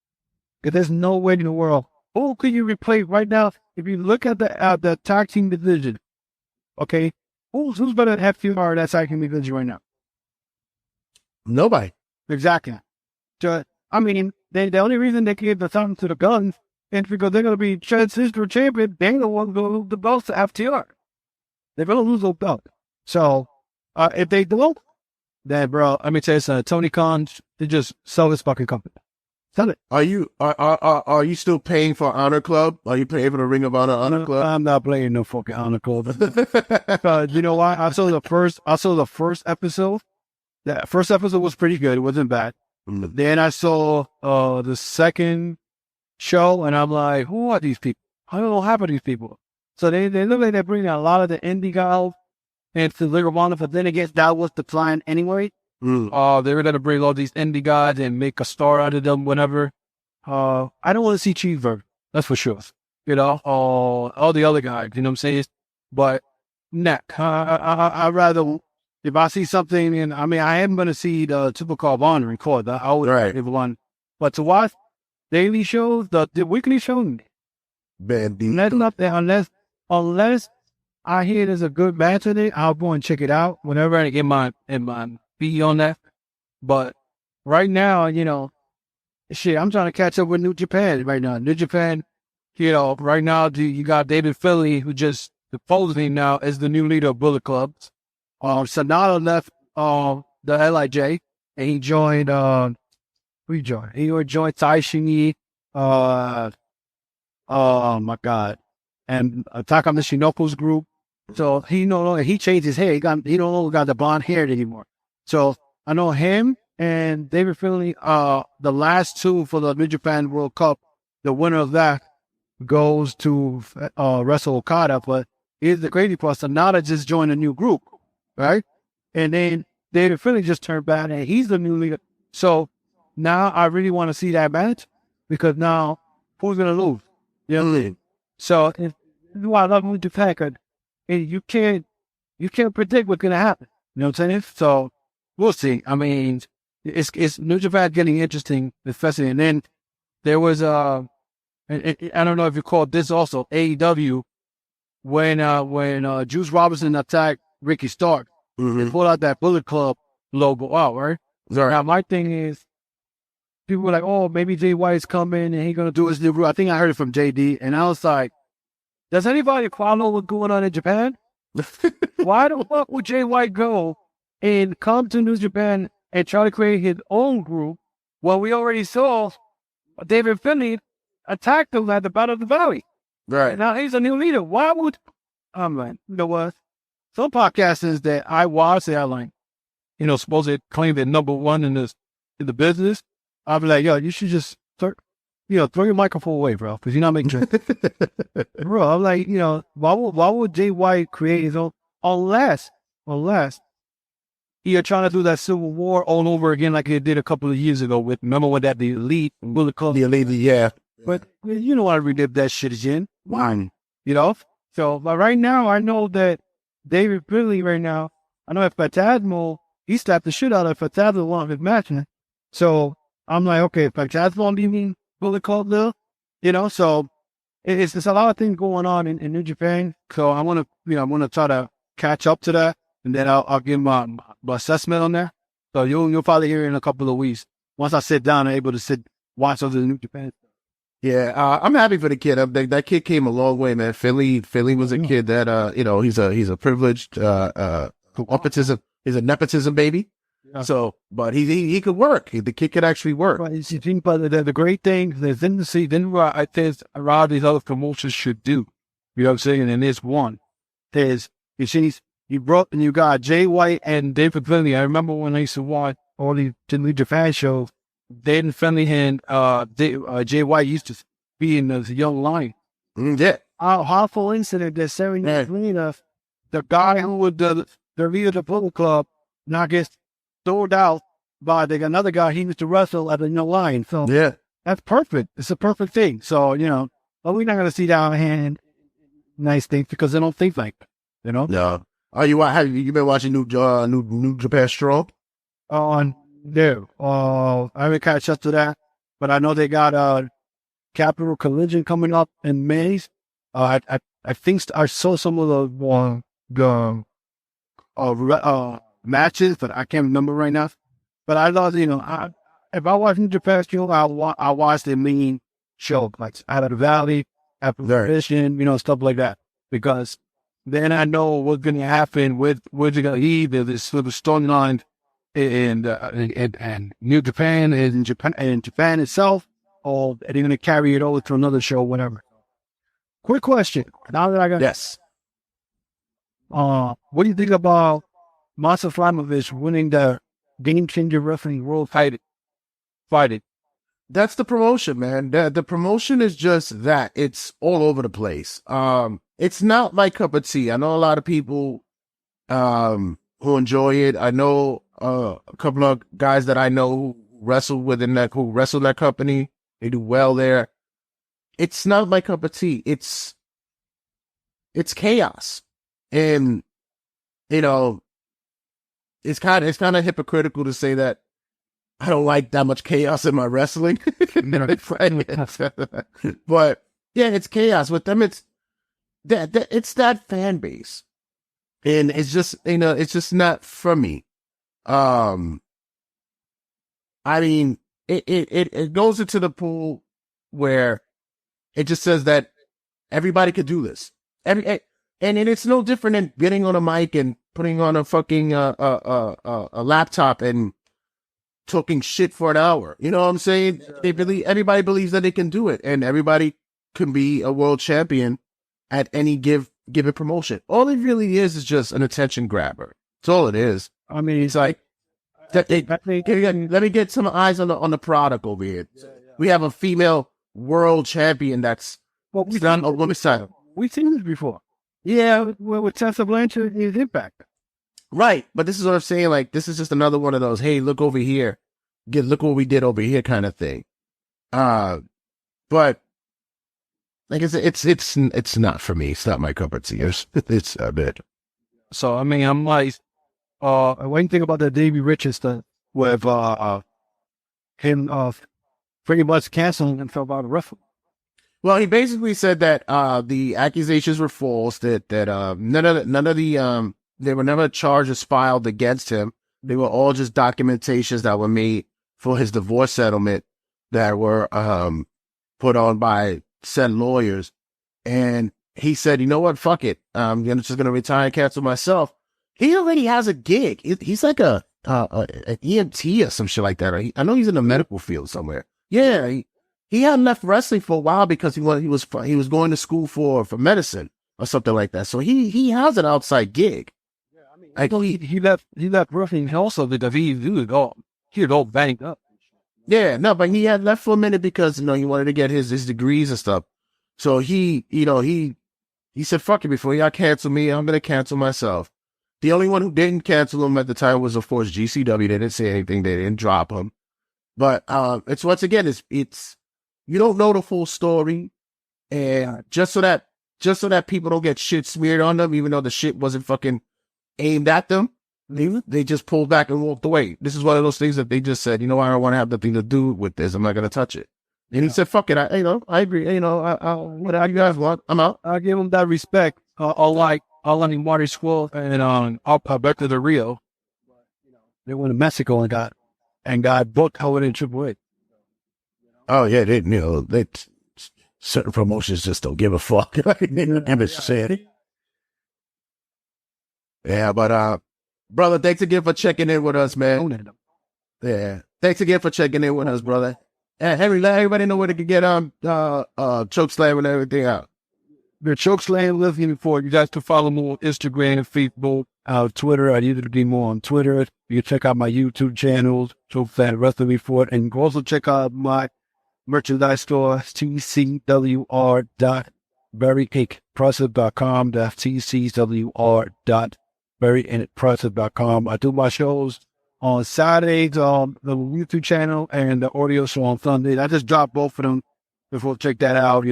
Because there's no way in the world. Who could you replace right now? If you look at the tag team division, okay, who's better than FTR in that tag team division right now? Nobody. Exactly. I mean, the only reason they can give the time to the Guns is because they're going to be transitional champion. They're going to lose the belts to FTR. They're going to lose those belts. So, if they don't, then, bro, let me tell you something. Tony Khan, they just sell this fucking company. Sell it. Are you still paying for Honor Club? Are you paying for the Ring of Honor Club? I'm not playing no fucking Honor Club. You know why? I saw the first episode. The first episode was pretty good. It wasn't bad. Mm-hmm. Then I saw the second show, and I'm like, who are these people? I don't know half of these people. So they look like they're bringing a lot of the indie guys into Ring of Honor, but then again, that was the plan anyway. Mm. They were going to bring all these indie guys and make a star out of them, whatever. I don't want to see Cheeseburger. That's for sure. All the other guys, you know what I'm saying? But, I'd rather... If I see something, and I mean, I am going to see the Typical of Honor record. I always give one. But to watch daily shows, the weekly show, unless I hear there's a good match in it, I'll go and check it out whenever I get my feet on that. But right now, I'm trying to catch up with New Japan right now. New Japan, right now, you got David Finlay, who just supposedly now is the new leader of Bullet Club. Sonata left the LIJ, and he joined who he joined? He joined Tai Shingi, oh my god, and Taka Michinoku's group. So he changed his hair. He no longer got the blonde hair anymore. So I know him and David Finlay, the last two for the New Japan World Cup. The winner of that goes to wrestle Okada. But here's the crazy part: Sonata just joined a new group. Right? And then David Finlay just turned bad, and he's the new leader. So now I really want to see that match, because now who's going to lose? You know what I mean? So this is why I love New Japan, because you can't predict what's going to happen. You know what I'm saying? So we'll see. I mean, it's New Japan getting interesting, especially. And then there was I don't know if you called this also AEW when Juice Robinson attacked Ricky Stark, and pulled out that Bullet Club logo out, right? Sorry. Now, my thing is, people were like, oh, maybe Jay White's coming and he's going to do his new group. I think I heard it from JD, and I was like, does anybody follow what's going on in Japan? Why the fuck would Jay White go and come to New Japan and try to create his own group when we already saw David Finlay attack him at the Battle of the Valley? Right. And now he's a new leader. Why would... I'm like, you know what? Some podcasters that I watch, they are like, supposed to claim they're number one in the business. I'll be like, yo, you should just throw your microphone away, bro, because you're not making sense. Bro, I'm like, why would Jay White create his own, unless you're trying to do that Civil War all over again like they did a couple of years ago remember when that the Elite Bullet Club? The Elite, yeah. But you don't want to relive that shit again. Why? So, but right now, I know that David Finlay right now, I know if Phantasmo, he slapped the shit out of Phantasmo along with his match. So I'm like, okay, if Phantasmo being Bullet Club though, so it's a lot of things going on in New Japan. So I want to, try to catch up to that, and then I'll give my assessment on that. So you'll probably hear it in a couple of weeks. Once I sit down, I'm able to watch other New Japan stuff. Yeah, I'm happy for the kid. That kid came a long way, man. Philly was a kid that, he's a privileged, nepotism. He's a nepotism baby. Yeah. So, but he could work. The kid could actually work. Right. But the great thing is what I think a lot of these other promotions should do. You know what I'm saying? And there's one. You got Jay White and David Finley. I remember when I used to watch all these New Japan shows. David Finley and Jay White used to be in the young line. Yeah. Awful incident that 7 years later, the guy who was the leader of the Bullet Club now gets thrown out by another guy he used to wrestle at the young line. So yeah, that's perfect. It's a perfect thing. So, but we're not going to see that hand nice things because they don't think like that, No. Oh, have you been watching New Japan Strong? No. I haven't catch up to that, but I know they got Capital Collision coming up in May. I think I saw some of the matches, but I can't remember right now. But I thought, if I watch New Japan Show, I'll watch the main show, like Out of the Valley, Capital Collision, stuff like that, because then I know what's going to happen with what's going to lead this sort of storyline and New Japan and Japan itself, or are they going to carry it over to another show, whatever. Quick question. Now that I got what do you think about Masa Flamovich winning the Game Changer Wrestling World Fight It? That's the promotion, man. The promotion is just that. It's all over the place. It's not my cup of tea. I know a lot of people who enjoy it. I know a couple of guys that I know who wrestle that company. They do well there. It's not my cup of tea. It's chaos. And it's kind of hypocritical to say that I don't like that much chaos in my wrestling. But yeah, it's chaos with them. It's that fan base, and it's just not for me. I mean, it goes into the pool where it just says that everybody could do this. And it's no different than getting on a mic and putting on a fucking a laptop and talking shit for an hour. You know what I'm saying? Everybody believes that they can do it, and everybody can be a world champion at any given promotion. All it really is just an attention grabber. That's all it is. I mean, it's like, let me get some eyes on the product over here. We have a female world champion that's on a women's side. We've seen this before. Yeah, with Tessa Blanchard and Impact. Right, but this is what I'm saying. Like, this is just another one of those, hey, look over here, look what we did over here kind of thing. But like I said, it's not for me. It's not my cup of tea. It's a bit. So I mean, I'm like, what do you think about the Davey Richards stuff with him pretty much canceling himself out of wrestling? Well, he basically said that the accusations were false. That none of the there were never charges filed against him. They were all just documentations that were made for his divorce settlement that were put on by said lawyers. And he said, you know what? Fuck it. I'm just going to retire and cancel myself. He already has a gig. He's like an EMT or some shit like that. Right? I know he's in the medical field somewhere. Yeah. He hadn't left wrestling for a while because he was going to school for medicine or something like that. So he has an outside gig. Yeah, I mean, he left wrestling also because he was all banged up. Yeah, no, but he had left for a minute because he wanted to get his degrees and stuff. So he said, fuck it, before y'all cancel me, I'm gonna cancel myself. The only one who didn't cancel him at the time was, of course, GCW. They didn't say anything. They didn't drop him. But it's once again, it's you don't know the full story, and just so that people don't get shit smeared on them, even though the shit wasn't fucking aimed at them, they just pulled back and walked away. This is one of those things that they just said, I don't want to have nothing to do with this. I'm not gonna touch it. And he said, "Fuck it, I agree. Whatever you guys want, I'm out." I give him that respect. Unlike Marty Squirrel and Alberto Del Rio. They went to Mexico and got booked over in AAA. Oh yeah, they certain promotions just don't give a fuck. They never said it. Yeah, but brother, thanks again for checking in with us, man. Yeah, thanks again for checking in with us, brother. And Henry, let everybody know where they can get Chokeslam and everything out. The Chokeslam listening for you guys to follow me on Instagram, Facebook, Twitter. I need to be more on Twitter. You can check out my YouTube channels, Chokeslam Wrestling Report, and you can also check out my merchandise store, tcwr.veryimpressive.com. That's tcwr.veryimpressive.com. I do my shows on Saturdays on the YouTube channel and the audio show on Sundays. I just dropped both of them before. Check that out.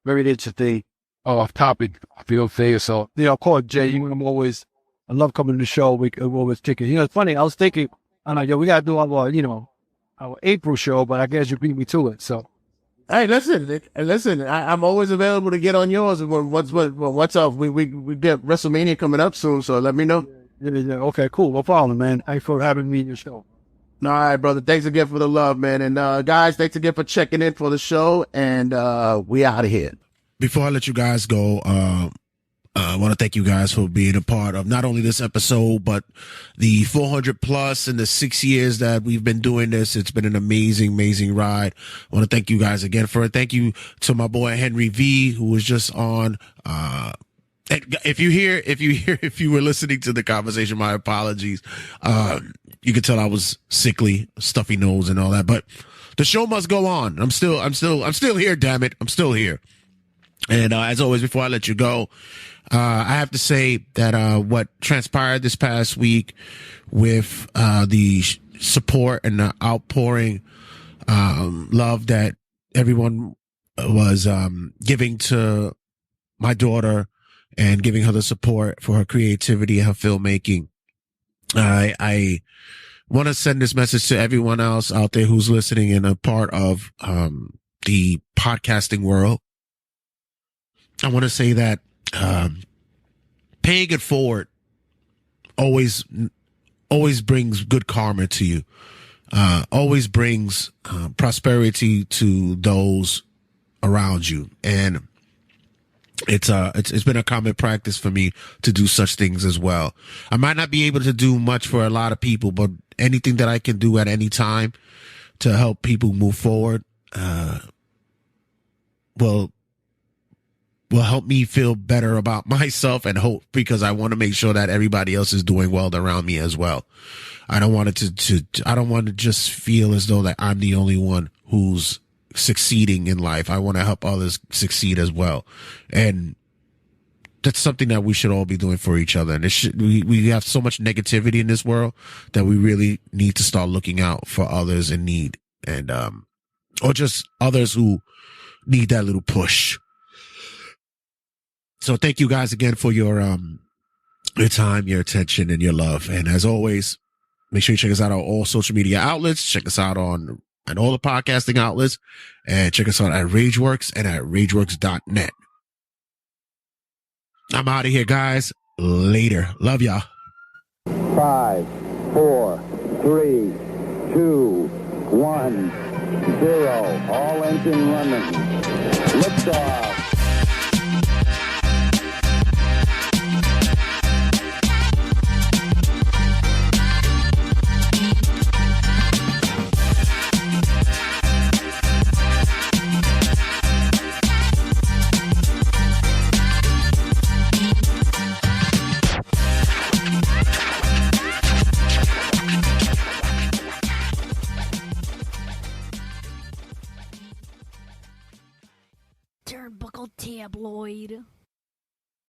Very interesting. Off topic, I feel fair. So, call Jay. I love coming to the show. We're always kicking. It's funny. I was thinking, I'm like, we got to do our April show, but I guess you beat me to it. So, hey, listen. I'm always available to get on yours. What's up? We get WrestleMania coming up soon, so let me know. Yeah. Okay, cool. No problem, man. Thanks for having me in your show. All right, brother. Thanks again for the love, man. And guys, thanks again for checking in for the show. And we out of here. Before I let you guys go, I want to thank you guys for being a part of not only this episode, but the 400 plus in the 6 years that we've been doing this. It's been an amazing, amazing ride. I want to thank you guys again for it. Thank you to my boy Henry V, who was just on. If you were listening to the conversation, my apologies. You could tell I was sickly, stuffy nose and all that, but the show must go on. I'm still here. Damn it. I'm still here. And as always, before I let you go, I have to say that what transpired this past week with the support and the outpouring love that everyone was giving to my daughter and giving her the support for her creativity and her filmmaking, I want to send this message to everyone else out there who's listening and a part of the podcasting world. I want to say that paying it forward always brings good karma to you. Always brings prosperity to those around you, and it's been a common practice for me to do such things as well. I might not be able to do much for a lot of people, but anything that I can do at any time to help people move forward will help me feel better about myself and hope, because I want to make sure that everybody else is doing well around me as well. I don't want it I don't want to just feel as though that I'm the only one who's succeeding in life. I want to help others succeed as well. And that's something that we should all be doing for each other. And we have so much negativity in this world that we really need to start looking out for others in need, and, or just others who need that little push. So thank you guys again for your time, your attention, and your love. And as always, make sure you check us out on all social media outlets. Check us out on all the podcasting outlets, and check us out at RageWorks and at RageWorks.net. I'm out of here, guys. Later. Love y'all. 5, 4, 3, 2, 1, 0. All engine running. Liftoff.